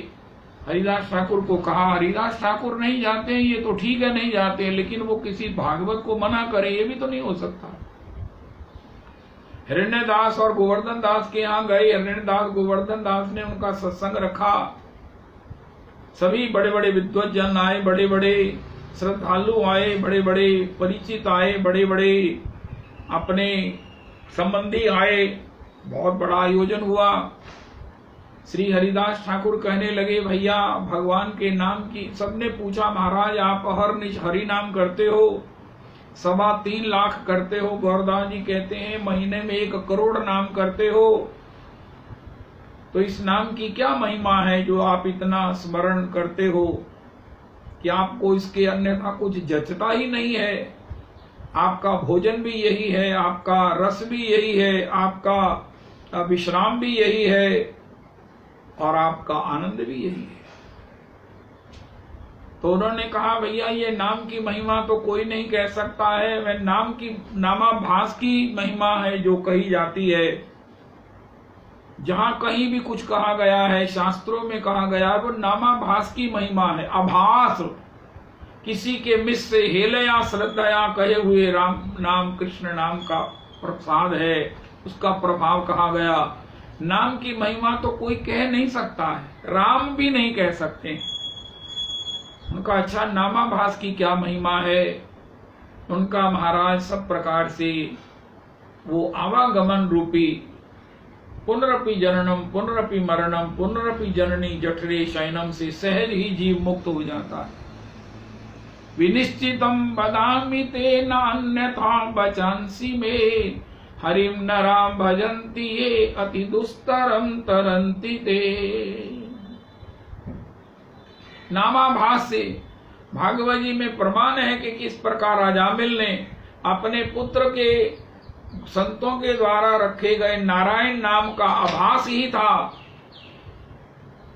हरिदास ठाकुर को कहा, हरिदास ठाकुर नहीं जाते हैं, ये तो ठीक है नहीं जाते हैं, लेकिन वो किसी भागवत को मना करे, ये भी तो नहीं हो सकता। हिरण्यदास और गोवर्धन दास के यहाँ गए। हिरण्यदास गोवर्धन दास ने उनका सत्संग रखा। सभी बड़े बड़े विद्वज्जन आए, बड़े बड़े श्रद्धालु आए, बड़े बड़े परिचित आए, बड़े बड़े अपने संबंधी आए। बहुत बड़ा आयोजन हुआ। श्री हरिदास ठाकुर कहने लगे, भैया भगवान के नाम की, सबने पूछा महाराज आप हर निश हरि नाम करते हो, 3.25 लाख करते हो। गौरदास जी कहते हैं महीने में 1 करोड़ नाम करते हो, तो इस नाम की क्या महिमा है जो आप इतना स्मरण करते हो कि आपको इसके अन्यथा कुछ जचता ही नहीं है। आपका भोजन भी यही है, आपका रस भी यही है, आपका विश्राम भी यही है और आपका आनंद भी यही है। तो उन्होंने कहा भैया ये नाम की महिमा तो कोई नहीं कह सकता है, वह नाम की नामाभास की महिमा है जो कही जाती है। जहां कहीं भी कुछ कहा गया है, शास्त्रों में कहा गया है, वो नामाभास की महिमा है। आभास, किसी के मिस से हेलया श्रद्धया कहे हुए राम नाम, कृष्ण नाम का प्रसाद है, उसका प्रभाव कहा गया। नाम की महिमा तो कोई कह नहीं सकता है, राम भी नहीं कह सकते। उनका अच्छा नामाभास की क्या महिमा है। उनका महाराज सब प्रकार से वो आवागमन रूपी पुनरपि जननम पुनरपि मरणम पुनरपि जननी जठरे शयनम से सहज ही जीव मुक्त हो जाता है। विनिश्चितम बदामि ते नान्यथा बचांसी में हरिम नराम भजन्ति ये अति दुस्तरम तरंति ते। नामाभास से भागवत जी में प्रमाण है कि किस प्रकार अजामिल ने अपने पुत्र के संतों के द्वारा रखे गए नारायण नाम का आभास ही था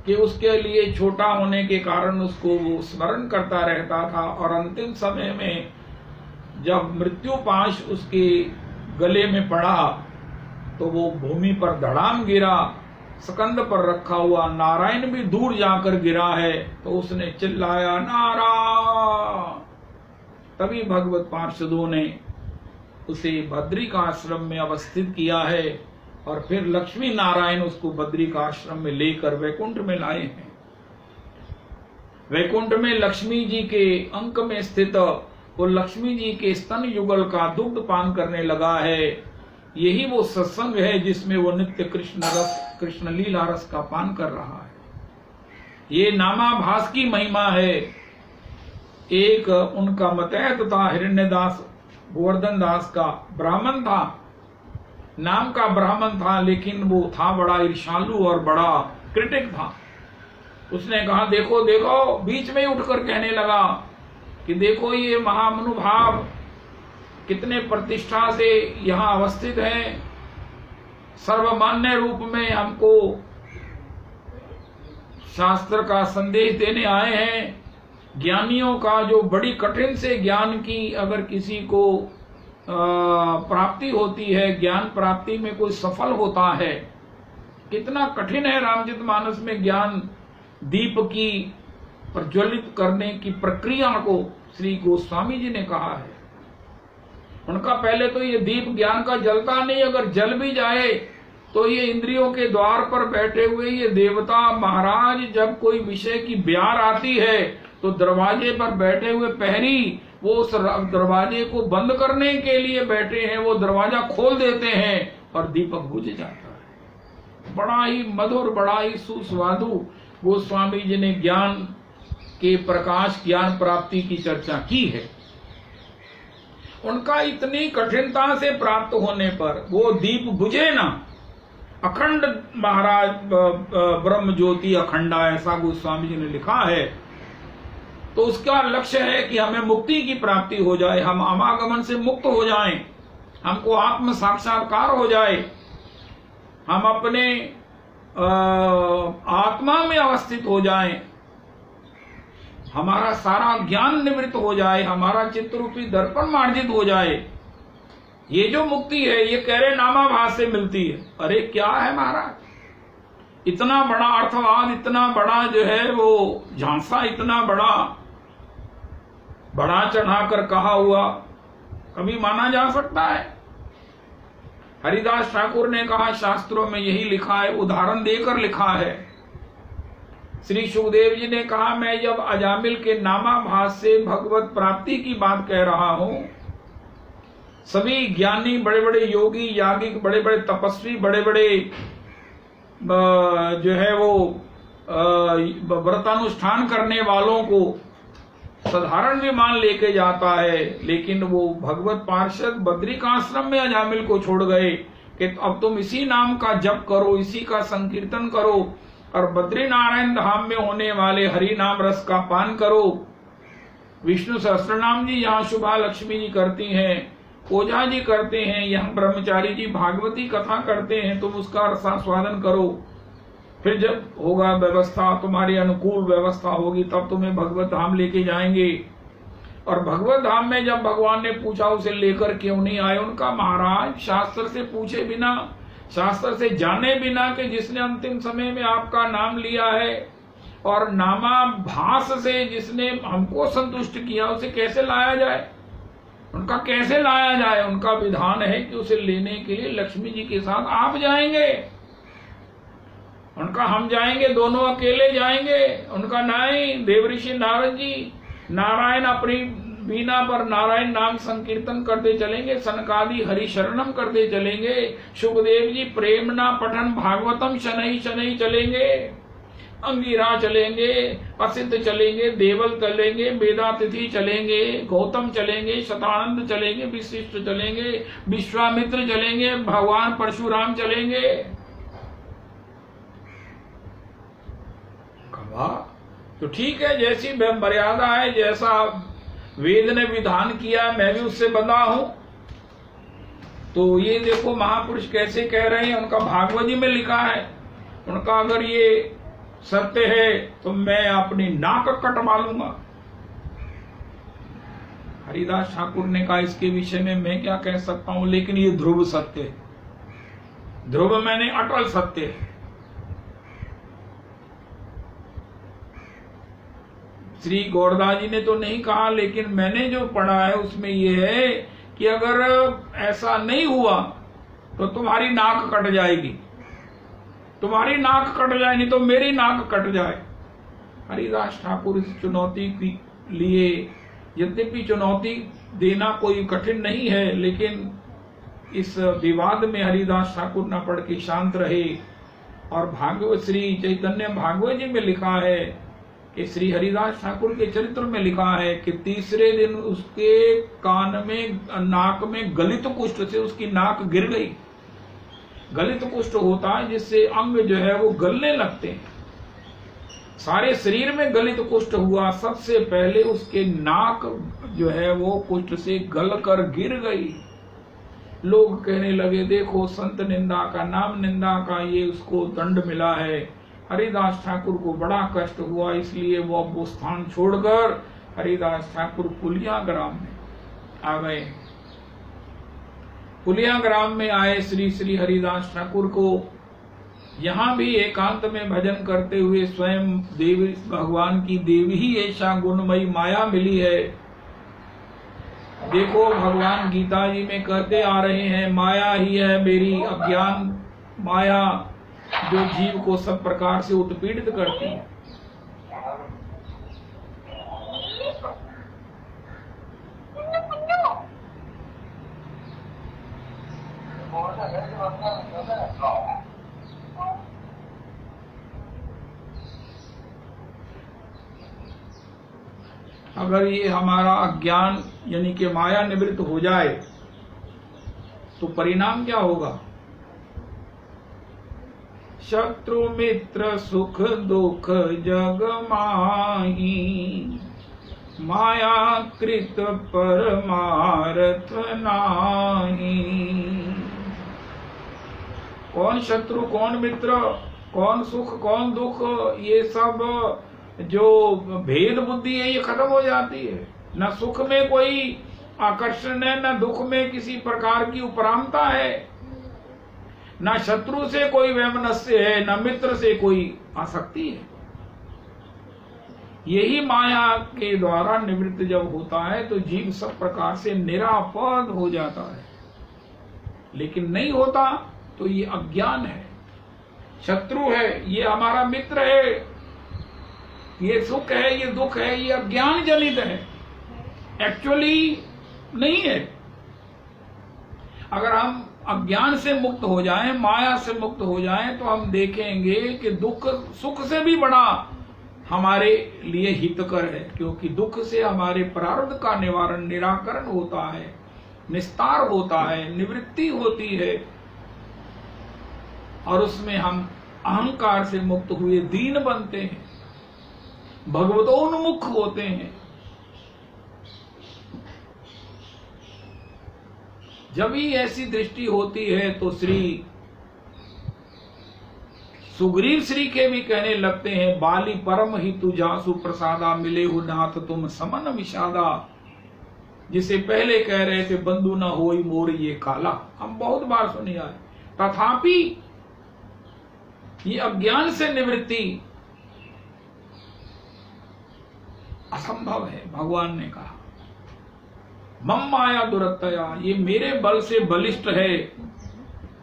कि उसके लिए छोटा होने के कारण उसको वो स्मरण करता रहता था। और अंतिम समय में जब मृत्यु पाश उसके गले में पड़ा तो वो भूमि पर धड़ाम गिरा। स्कंद पर रखा हुआ नारायण भी दूर जाकर गिरा है, तो उसने चिल्लाया नारायण। तभी भगवत पार्षदों ने उसे बद्री का आश्रम में अवस्थित किया है और फिर लक्ष्मी नारायण उसको बद्री का आश्रम में लेकर वैकुंठ में लाए हैं। वैकुंठ में लक्ष्मी जी के अंक में स्थित वो लक्ष्मी जी के स्तन युगल का दुग्ध पान करने लगा है। यही वो सत्संग है जिसमें वो नित्य कृष्ण लीला रस का पान कर रहा है। ये नामाभास की महिमा है। एक उनका मतहत था, हिरण्यदास गोवर्धन दास का ब्राह्मण था, नाम का ब्राह्मण था, लेकिन वो था बड़ा ईर्ष्यालु और बड़ा क्रिटिक था। उसने कहा देखो देखो, बीच में ही उठकर कहने लगा कि देखो ये महामनुभाव कितने प्रतिष्ठा से यहाँ अवस्थित हैं, सर्वमान्य रूप में हमको शास्त्र का संदेश देने आए हैं। ज्ञानियों का जो बड़ी कठिन से ज्ञान की अगर किसी को प्राप्ति होती है, ज्ञान प्राप्ति में कोई सफल होता है, कितना कठिन है रामचरितमानस में ज्ञान दीप की प्रज्वलित करने की प्रक्रिया को श्री गोस्वामी जी ने कहा है। उनका पहले तो ये दीप ज्ञान का जलता नहीं, अगर जल भी जाए तो ये इंद्रियों के द्वार पर बैठे हुए ये देवता महाराज जब कोई विषय की ब्यार आती है तो दरवाजे पर बैठे हुए प्रहरी वो उस दरवाजे को बंद करने के लिए बैठे हैं, वो दरवाजा खोल देते हैं और दीपक बुझ जाता है। बड़ा ही मधुर, बड़ा ही सुस्वादु गोस्वामी जी ने ज्ञान के प्रकाश, ज्ञान प्राप्ति की चर्चा की है। उनका इतनी कठिनता से प्राप्त होने पर वो दीप बुझे ना, अखंड महाराज ब्रह्म ज्योति अखंडा, ऐसा गोस्वामी जी ने लिखा है। तो उसका लक्ष्य है कि हमें मुक्ति की प्राप्ति हो जाए, हम आवागमन से मुक्त हो जाएं, हमको आत्म साक्षात्कार हो जाए, हम अपने आत्मा में अवस्थित हो जाएं, हमारा सारा ज्ञान निवृत्त हो जाए, हमारा चित्तरूपी दर्पण मार्जित हो जाए। ये जो मुक्ति है ये कह रहे नामाभास से मिलती है। अरे क्या है महाराज, इतना बड़ा अर्थवाद, इतना बड़ा जो है वो झांसा, इतना बड़ा चढ़ाकर कहा हुआ कभी माना जा सकता है? हरिदास ठाकुर ने कहा शास्त्रों में यही लिखा है, उदाहरण देकर लिखा है। श्री सुखदेव जी ने कहा मैं जब अजामिल के नामाभास से भगवत प्राप्ति की बात कह रहा हूं, सभी ज्ञानी, बड़े बड़े योगी, यागिक, बड़े बड़े तपस्वी, बड़े बड़े जो है वो व्रतानुष्ठान करने वालों को साधारण विमान लेके जाता है, लेकिन वो भगवत पार्षद बद्रिकाश्रम में अजामिल को छोड़ गए कि अब तुम इसी नाम का जप करो, इसी का संकीर्तन करो और बद्रीनारायण धाम में होने वाले हरि नाम रस का पान करो। विष्णु सहस्त्रनाम जी यहाँ शुभा लक्ष्मी जी करती हैं, ओझा जी करते हैं, यहाँ ब्रह्मचारी जी भागवती कथा करते हैं, तुम उसका रसास्वादन करो। फिर जब होगा व्यवस्था, तुम्हारी अनुकूल व्यवस्था होगी, तब तुम्हें भगवत धाम लेके जाएंगे। और भगवत धाम में जब भगवान ने पूछा उसे लेकर क्यों नहीं आए, उनका महाराज शास्त्र से पूछे बिना, शास्त्र से जाने बिना कि जिसने अंतिम समय में आपका नाम लिया है और नामाभास से जिसने हमको संतुष्ट किया, उसे कैसे लाया जाए? उनका कैसे लाया जाए? उनका विधान है कि उसे लेने के लिए लक्ष्मी जी के साथ आप जाएंगे। उनका हम जाएंगे, दोनों अकेले जाएंगे। उनका नहीं, देवऋषि नारद जी नारायण अपनी वीणा पर नारायण नाम संकीर्तन करते चलेंगे, सनकादि हरि शरणम करते चलेंगे। सुखदेव जी प्रेमना पठन भागवतम शनई शनई चलेंगे, अंगिरा चलेंगे, असित चलेंगे, देवल चलेंगे, वेदातिथि चलेंगे, गौतम चलेंगे, शतानंद चलेंगे, विशिष्ट चलेंगे, विश्वामित्र चलेंगे, भगवान परशुराम चलेंगे। तो ठीक है, जैसी मर्यादा है, जैसा वेद ने विधान किया, मैं भी उससे बंधा हूं। तो ये देखो महापुरुष कैसे कह रहे हैं, उनका भागवत जी में लिखा है। उनका अगर ये सत्य है तो मैं अपनी नाक कटवा लूंगा। हरिदास ठाकुर ने कहा इसके विषय में मैं क्या कह सकता हूं, लेकिन ये ध्रुव सत्य है, ध्रुव मैंने अटल सत्य है। श्री गौरदास जी ने तो नहीं कहा, लेकिन मैंने जो पढ़ा है उसमें यह है कि अगर ऐसा नहीं हुआ तो तुम्हारी नाक कट जाएगी, तुम्हारी नाक कट जाए, नहीं तो मेरी नाक कट जाए। हरिदास ठाकुर इस चुनौती के लिए, यद्यपि चुनौती देना कोई कठिन नहीं है, लेकिन इस विवाद में हरिदास ठाकुर न पढ़ के शांत रहे और भागवत श्री चैतन्य भागवत जी में लिखा है कि श्री हरिदास ठाकुर के चरित्र में लिखा है कि तीसरे दिन उसके कान में, नाक में गलित कुष्ठ से उसकी नाक गिर गई। गलित कुष्ठ होता है जिससे अंग जो है वो गलने लगते हैं। सारे शरीर में गलित कुष्ठ हुआ, सबसे पहले उसके नाक जो है वो कुष्ठ से गल कर गिर गई। लोग कहने लगे देखो संत निंदा का, नाम निंदा का ये उसको दंड मिला है। हरिदास ठाकुर को बड़ा कष्ट हुआ, इसलिए वो अब वो स्थान छोड़कर हरिदास ठाकुर पुलिया ग्राम में आ गए। पुलिया ग्राम में आए श्री श्री हरिदास ठाकुर को यहाँ भी एकांत में भजन करते हुए स्वयं देवी, भगवान की देवी ही ऐसा गुणमयी माया मिली है। देखो भगवान गीता जी में कहते आ रहे हैं, माया ही है मेरी अज्ञान माया जो जीव को सब प्रकार से उत्पीड़ित करती है। अगर ये हमारा अज्ञान यानी कि माया निवृत्त हो जाए तो परिणाम क्या होगा? शत्रु मित्र सुख दुख जग माही, माया कृत परमार्थ नाही। कौन शत्रु, कौन मित्र, कौन सुख, कौन दुख, ये सब जो भेद बुद्धि है ये खत्म हो जाती है। न सुख में कोई आकर्षण है, न दुख में किसी प्रकार की उपरामता है, न शत्रु से कोई वैमनस्य है, न मित्र से कोई आसक्ति है। यही माया के द्वारा निवृत्त जब होता है तो जीव सब प्रकार से निरापद हो जाता है। लेकिन नहीं होता तो ये अज्ञान है, शत्रु है, ये हमारा मित्र है, ये सुख है, ये दुख है, ये अज्ञान जनित है, एक्चुअली नहीं है। अगर हम अज्ञान से मुक्त हो जाएं, माया से मुक्त हो जाएं, तो हम देखेंगे कि दुख सुख से भी बड़ा हमारे लिए हितकर है, क्योंकि दुख से हमारे प्रारब्ध का निवारण, निराकरण होता है, निस्तार होता है, निवृत्ति होती है, और उसमें हम अहंकार से मुक्त हुए दीन बनते हैं, भगवतोन्मुख होते हैं। जब ही ऐसी दृष्टि होती है तो श्री सुग्रीव श्री के भी कहने लगते हैं, बाली परम ही तुझासु प्रसादा, मिले हो नाथ तुम समन विषादा। जिसे पहले कह रहे थे बंधु न होई मोर ये काला, हम बहुत बार सुनी आए। तथापि ये अज्ञान से निवृत्ति असंभव है। भगवान ने कहा मम माया दुरत्तया, ये मेरे बल से बलिष्ठ है,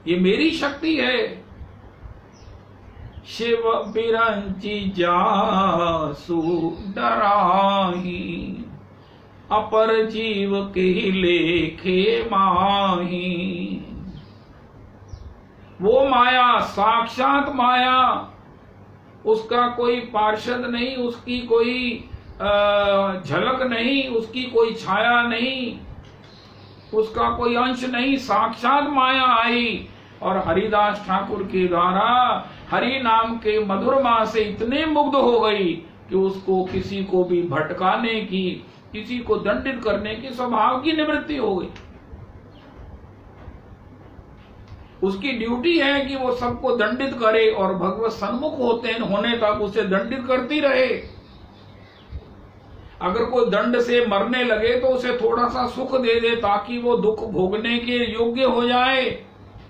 ये मेरी शक्ति है। शिव बिरंची जासु डराही, अपर जीव के लेखे माही। वो माया साक्षात माया, उसका कोई पार्षद नहीं, उसकी कोई झलक नहीं, उसकी कोई छाया नहीं, उसका कोई अंश नहीं, साक्षात माया आई। और हरिदास ठाकुर के द्वारा हरि नाम के मधुरमा से इतने मुग्ध हो गई कि उसको किसी को भी भटकाने की, किसी को दंडित करने की स्वभाव की निवृत्ति हो गई। उसकी ड्यूटी है कि वो सबको दंडित करे और भगवत सन्मुख होने तक उसे दंडित करती रहे। अगर कोई दंड से मरने लगे तो उसे थोड़ा सा सुख दे दे ताकि वो दुख भोगने के योग्य हो जाए।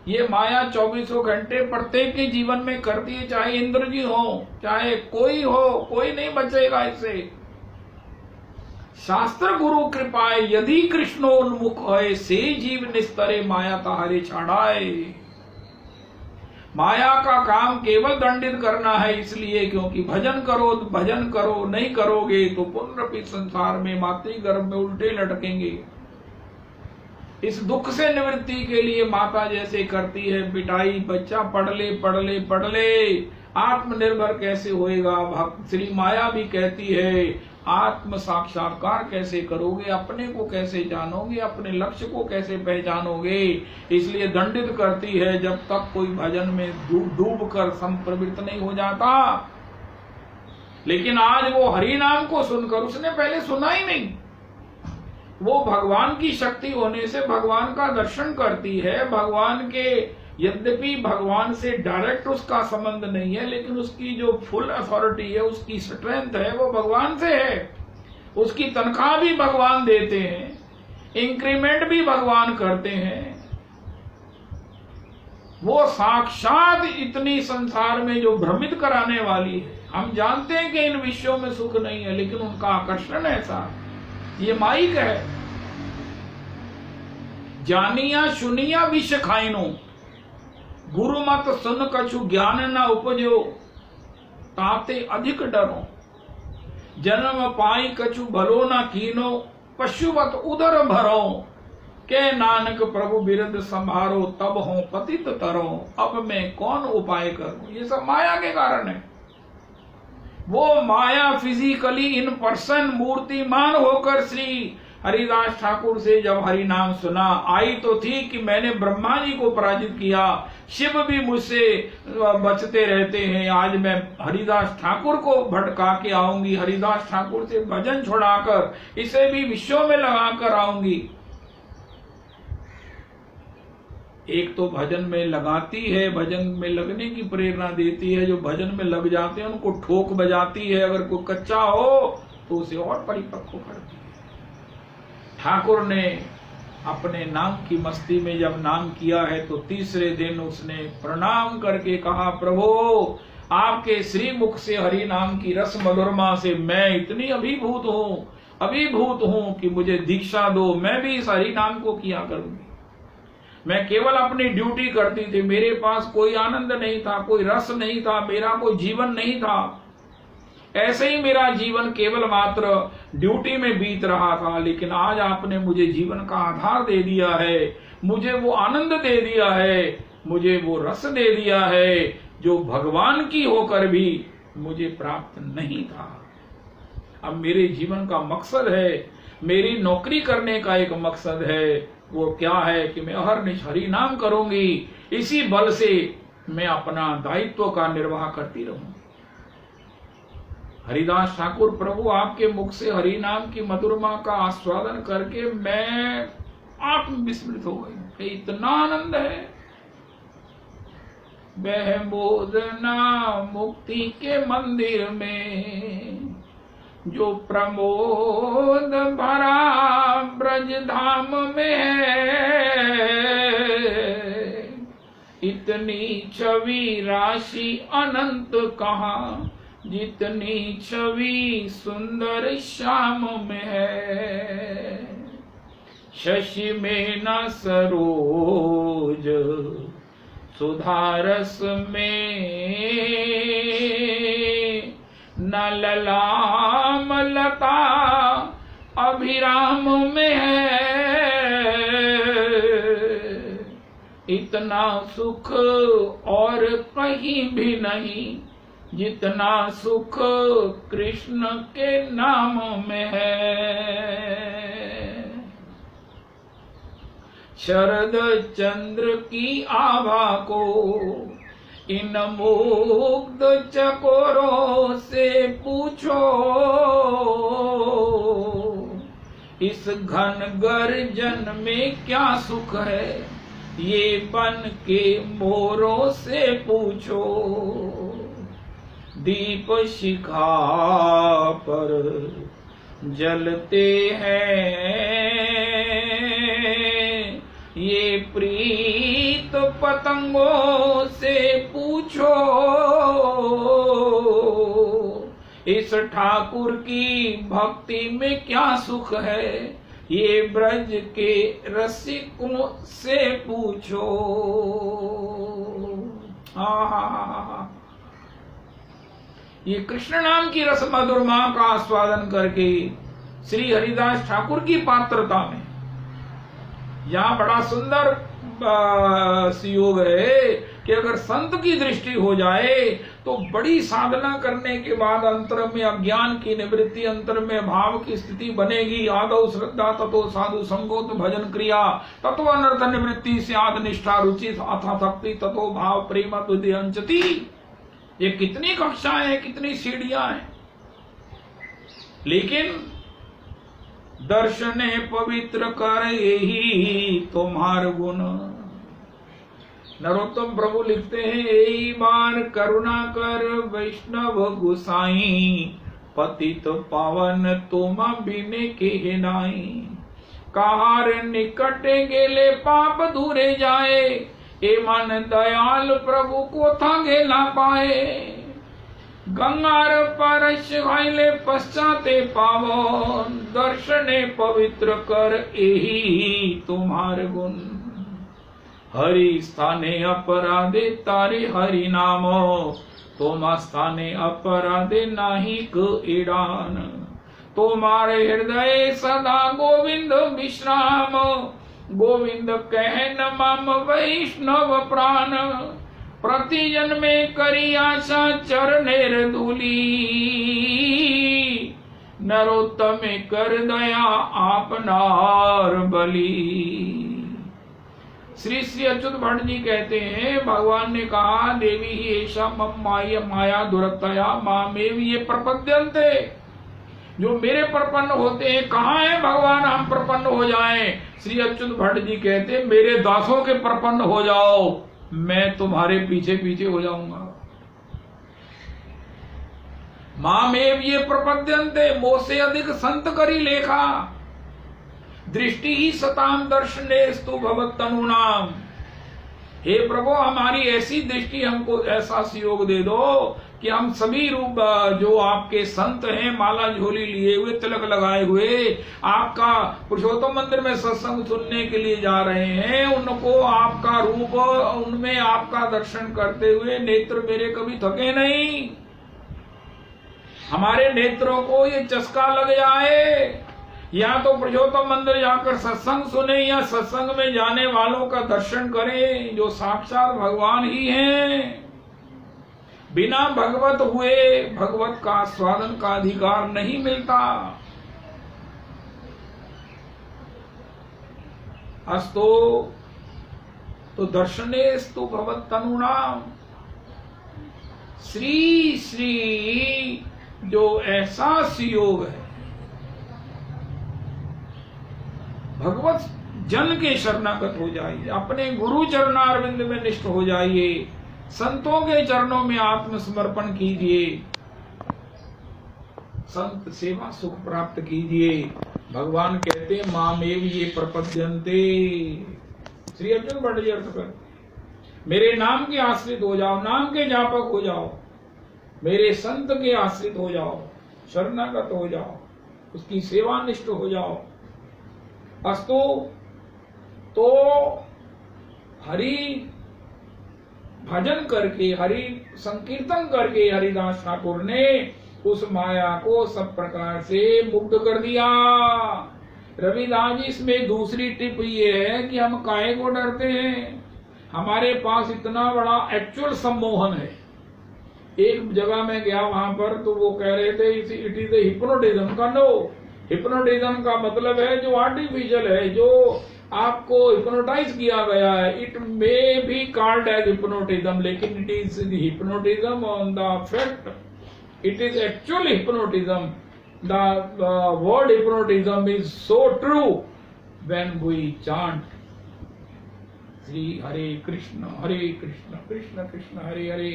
ये माया 24 घंटे प्रत्येक के जीवन में करती है, चाहे इंद्र जी हो, चाहे कोई हो, कोई नहीं बचेगा इससे। शास्त्र गुरु कृपाए यदि कृष्णोन्मुख है, से जीव निस्तरे माया ताहरे छाड़ाए। माया का काम केवल दंडित करना है, इसलिए क्योंकि भजन करो, नहीं करोगे तो पुनरपि संसार में मातृगर्भ में उल्टे लटकेंगे। इस दुख से निवृत्ति के लिए माता जैसे करती है पिटाई, बच्चा पढ़ ले पढ़ ले पढ़ ले, आत्मनिर्भर कैसे होएगा। भक्त श्री माया भी कहती है आत्म साक्षात्कार कैसे करोगे, अपने को कैसे जानोगे, अपने लक्ष्य को कैसे पहचानोगे। इसलिए दंडित करती है जब तक कोई भजन में डूब कर संप्रवृत्त नहीं हो जाता। लेकिन आज वो हरि नाम को सुनकर, उसने पहले सुना ही नहीं, वो भगवान की शक्ति होने से भगवान का दर्शन करती है। भगवान के, यद्यपि भगवान से डायरेक्ट उसका संबंध नहीं है, लेकिन उसकी जो फुल अथॉरिटी है, उसकी स्ट्रेंथ है, वो भगवान से है। उसकी तनख्वाह भी भगवान देते हैं, इंक्रीमेंट भी भगवान करते हैं। वो साक्षात इतनी संसार में जो भ्रमित कराने वाली है। हम जानते हैं कि इन विषयों में सुख नहीं है, लेकिन उनका आकर्षण ऐसा है। ये माइक है, जानिया सुनिया विष खाइनो, गुरु मत सुन कछु ज्ञान न उपजो, ताते अधिक डरो, जन्म पाई कछु भलो न कीनो, पशुवत उदर भरो, के नानक प्रभु बिरद संभारो, तब हो पतित तरो, अब मैं कौन उपाय करूं। ये सब माया के कारण है। वो माया फिजिकली इन पर्सन मूर्तिमान होकर श्री हरिदास ठाकुर से जब हरि नाम सुना, आई तो थी कि मैंने ब्रह्मा जी को पराजित किया, शिव भी मुझसे बचते रहते हैं, आज मैं हरिदास ठाकुर को भटका के आऊंगी, हरिदास ठाकुर से भजन छुड़ाकर इसे भी विश्व में लगाकर आऊंगी। एक तो भजन में लगाती है, भजन में लगने की प्रेरणा देती है। जो भजन में लग जाते हैं उनको ठोक बजाती है। अगर कोई कच्चा हो तो उसे और परिपक्व करती है। ठाकुर ने अपने नाम की मस्ती में जब नाम किया है तो तीसरे दिन उसने प्रणाम करके कहा, प्रभु आपके श्री मुख से हरि नाम की रस मधुरमा से मैं इतनी अभिभूत हूं कि मुझे दीक्षा दो, मैं भी इस हरि नाम को किया करूंगी। मैं केवल अपनी ड्यूटी करती थी, मेरे पास कोई आनंद नहीं था, कोई रस नहीं था, मेरा कोई जीवन नहीं था। ऐसे ही मेरा जीवन केवल मात्र ड्यूटी में बीत रहा था। लेकिन आज आपने मुझे जीवन का आधार दे दिया है, मुझे वो आनंद दे दिया है, मुझे वो रस दे दिया है जो भगवान की होकर भी मुझे प्राप्त नहीं था। अब मेरे जीवन का मकसद है, मेरी नौकरी करने का एक मकसद है। वो क्या है कि मैं अहर्निश हरि नाम करूंगी, इसी बल से मैं अपना दायित्व का निर्वाह करती रहूंगी। हरिदास ठाकुर प्रभु आपके मुख से हरि नाम की मधुरमा का आस्वादन करके मैं आत्मविस्मृत हो गई। इतना आनंद है। वह बोधना मुक्ति के मंदिर में जो प्रमोद भरा ब्रज धाम में है, इतनी छवि राशि अनंत कहाँ, जितनी छवि सुंदर श्याम में है। शशि में न सरोज सुधारस में, न ललाम लता अभिराम में है। इतना सुख और कहीं भी नहीं, जितना सुख कृष्ण के नाम में है। शरद चंद्र की आभा को इन मुग्ध चकोरों से पूछो, इस घन गर्जन में क्या सुख है, ये बन के मोरों से पूछो। दीप शिखा पर जलते हैं ये प्रीत पतंगों से पूछो, इस ठाकुर की भक्ति में क्या सुख है, ये ब्रज के रसिकों से पूछो। ये कृष्ण नाम की रस मधुरमा का आस्वादन करके श्री हरिदास ठाकुर की पात्रता में यहाँ बड़ा सुंदर सुयोग है कि अगर संत की दृष्टि हो जाए तो बड़ी साधना करने के बाद अंतर में अज्ञान की निवृत्ति, अंतर में भाव की स्थिति बनेगी। आदौ श्रद्धा ततो साधु संगोत भजन क्रिया ततो अनर्थ निवृत्ति स्यात् निष्ठा रुचि अथा शक्ति ततो भाव प्रेम तुदि अंचति। ये कितनी कक्षाएं हैं, कितनी सीढ़ियां हैं, लेकिन दर्शने पवित्र कर यही तुम्हार गुण। नरोत्तम प्रभु लिखते हैं, यही बार करुणा कर वैष्णव गुसाई, पतित पावन तुम बिने के नाई। कहार निकट गेले पाप दूरे जाए, ए मन दयाल प्रभु को था गेला पाए। गंगार परश वाइले पश्चाते पावन, दर्शने पवित्र कर यही तुम्हार गुण। हरि स्थाने अपराधे तारे हरि नाम, तुम स्थाने अपराधे नाही क ईडान। तुम्हारे हृदय सदा गोविंद विश्राम, गोविंद कहन मम वैष्णव प्राण। प्रति जन्मे करी आशा चरणेर धूली, नरोत्तमे कर दया आपनार बली। श्री श्री अच्युत भट्ट जी कहते हैं, भगवान ने कहा, देवी ही ऐसा मम माया माया दुरतया मामेव ये प्रपद्यन्ते। जो मेरे प्रपन्न होते हैं, कहाँ है भगवान हम प्रपन्न हो जाएं? श्री अच्युत भट्ट जी कहते, मेरे दासों के प्रपन्न हो जाओ, मैं तुम्हारे पीछे पीछे हो जाऊंगा। मामेव ये प्रपद्यन्ते, मोसे अधिक संत करी लेखा। दृष्टि ही सताम दर्शनेस्तु भवत्तनूनाम। हे प्रभु, हमारी ऐसी दृष्टि, हमको ऐसा सुयोग दे दो कि हम सभी रूप जो आपके संत हैं, माला झोली लिए हुए, तिलक लगाए हुए, आपका पुरुषोत्तम मंदिर में सत्संग सुनने के लिए जा रहे हैं, उनको आपका रूप, उनमें आपका दर्शन करते हुए नेत्र मेरे कभी थके नहीं। हमारे नेत्रों को ये चस्का लग जाए, या तो पुरुषोत्तम मंदिर जाकर सत्संग सुने, या सत्संग में जाने वालों का दर्शन करें जो साक्षात भगवान ही हैं। बिना भगवत हुए भगवत का स्वादन का अधिकार नहीं मिलता। अस्तो तो दर्शनेस्तु भवत्तनूनाम। श्री श्री जो ऐसा सुयोग है, भगवत जन के शरणागत हो जाइए, अपने गुरु चरणारविंद में निष्ठ हो जाइए, संतों के चरणों में आत्मसमर्पण कीजिए, संत सेवा सुख प्राप्त कीजिए। भगवान कहते हैं, मामेव ये प्रपद्यन्ते। श्री अर्जुन भट्ट जी अर्थ कर, मेरे नाम के आश्रित हो जाओ, नाम के जापक हो जाओ, मेरे संत के आश्रित हो जाओ, शरणागत हो जाओ, उसकी सेवा निष्ठ हो जाओ। अस्तु तो हरि भजन करके, हरि संकीर्तन करके हरिदास ठाकुर ने उस माया को सब प्रकार से मुक्त कर दिया। रविदास जी इसमें दूसरी टिप ये है कि हम काहे को डरते हैं, हमारे पास इतना बड़ा एक्चुअल सम्मोहन है। एक जगह में गया, वहां पर तो वो कह रहे थे इट इज हिप्नोटिज्म का। नो, हिप्नोटिज्म का मतलब है जो आर्टिफिशियल है, जो आपको हिप्नोटाइज किया गया है। It may be called as hypnotism, लेकिन it is hypnotism on the fact, it is actual hypnotism. The word hypnotism is so true when we chant Shri Hare Krishna Krishna Krishna Hare Hare,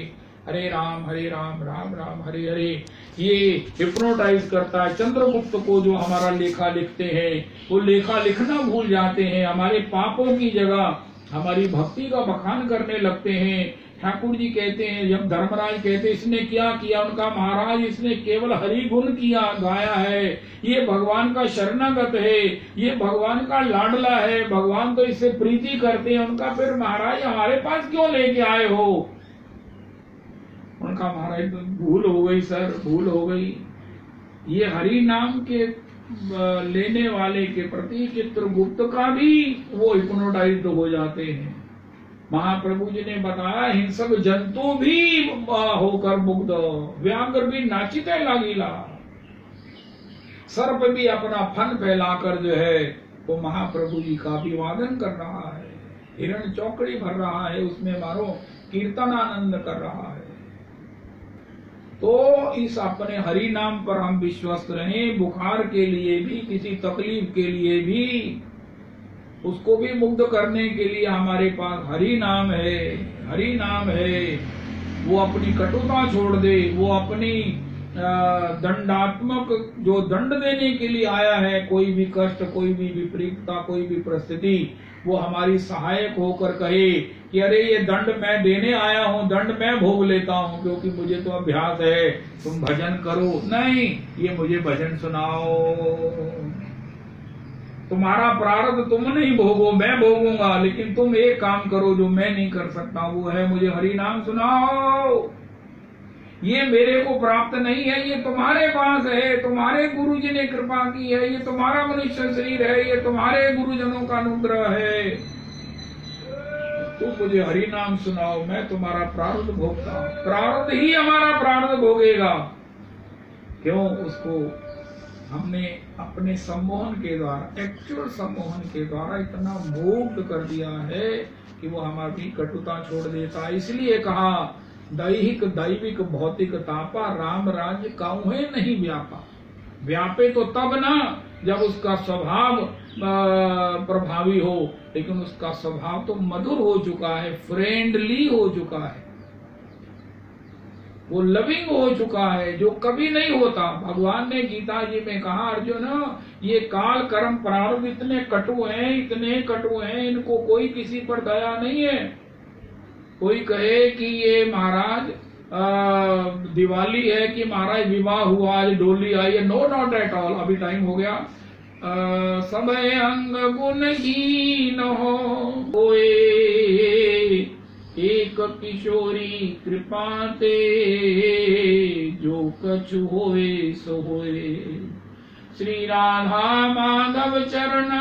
Hare Ram Ram Ram Hare Hare. ये हिप्नोटाइज करता है। चंद्रगुप्त को जो हमारा लेखा लिखते हैं, वो लेखा लिखना भूल जाते हैं, हमारे पापों की जगह हमारी भक्ति का बखान करने लगते हैं। ठाकुर जी कहते हैं, जब धर्मराज कहते इसने क्या किया, उनका महाराज इसने केवल हरि गुण किया गाया है, ये भगवान का शरणागत है, ये भगवान का लाडला है, भगवान तो इससे प्रीति करते हैं, उनका फिर महाराज हमारे पास क्यों लेके आए हो? उनका महाराज तो भूल हो गई सर, भूल हो गई। ये हरि नाम के लेने वाले के प्रति चित्रगुप्त का भी वो हिप्नोटाइज्ड हो जाते हैं। महाप्रभु जी ने बताया हिंसक जंतु भी होकर मुग्ध, व्याघ्र भी नाचिते लागिला, सर्प भी अपना फन फैलाकर जो है वो महाप्रभु जी का अभिवादन कर रहा है, हिरण चौकड़ी भर रहा है, उसमें मारो कीर्तन आनंद कर रहा है। तो इस अपने हरि नाम पर हम विश्वस्त रहें। बुखार के लिए भी, किसी तकलीफ के लिए भी, उसको भी मुक्त करने के लिए हमारे पास हरि नाम है, हरि नाम है। वो अपनी कटुता छोड़ दे, वो अपनी दंडात्मक जो दंड देने के लिए आया है, कोई भी कष्ट, कोई भी विपरीतता, कोई भी परिस्थिति, वो हमारी सहायक होकर कहे कि अरे ये दंड मैं देने आया हूँ, दंड मैं भोग लेता हूँ, क्योंकि मुझे तो अभ्यास है, तुम भजन करो। नहीं, ये मुझे भजन सुनाओ, तुम्हारा प्रारब्ध तुम नहीं भोगो, मैं भोगूंगा, लेकिन तुम एक काम करो जो मैं नहीं कर सकता, वो है मुझे हरि नाम सुनाओ। ये मेरे को प्राप्त नहीं है, ये तुम्हारे पास है, तुम्हारे गुरु जी ने कृपा की है, ये तुम्हारा मनुष्य शरीर है, ये तुम्हारे गुरुजनों का अनुग्रह है, तुम मुझे हरि नाम सुनाओ, मैं तुम्हारा प्रारब्ध भोगता हूं। प्रारब्ध ही हमारा प्रारब्ध भोगेगा। क्यों? उसको हमने अपने सम्मोहन के द्वारा, एक्चुअल सम्मोहन के द्वारा इतना मुग्ध कर दिया है कि वो हमारी कटुता छोड़ देता है। इसलिए कहा दैहिक दैविक भौतिक तापा, राम राज्य काहुए नहीं व्यापा। व्यापे तो तब ना जब उसका स्वभाव प्रभावी हो, लेकिन उसका स्वभाव तो मधुर हो चुका है, फ्रेंडली हो चुका है, वो लविंग हो चुका है, जो कभी नहीं होता। भगवान ने गीता जी में कहा, अर्जुन ये काल कर्म प्रारब्ध इतने कटु हैं, इतने कटु हैं, इनको कोई किसी पर दया नहीं है। कोई कहे कि ये महाराज दिवाली है कि महाराज विवाह हुआ, आज डोली आई है, नो नॉट एट ऑल, अभी टाइम हो गया। सब अंग गुणहीन होए, एक किशोरी कृपा ते, जो कछु होए सो होए। श्री राधा माधव चरण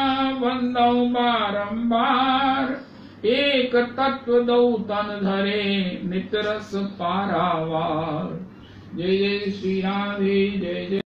वंदौ बारंबार, एक तत्व दौ तन धरे नित रस पारावार। जय जय श्री राधे, जय जय।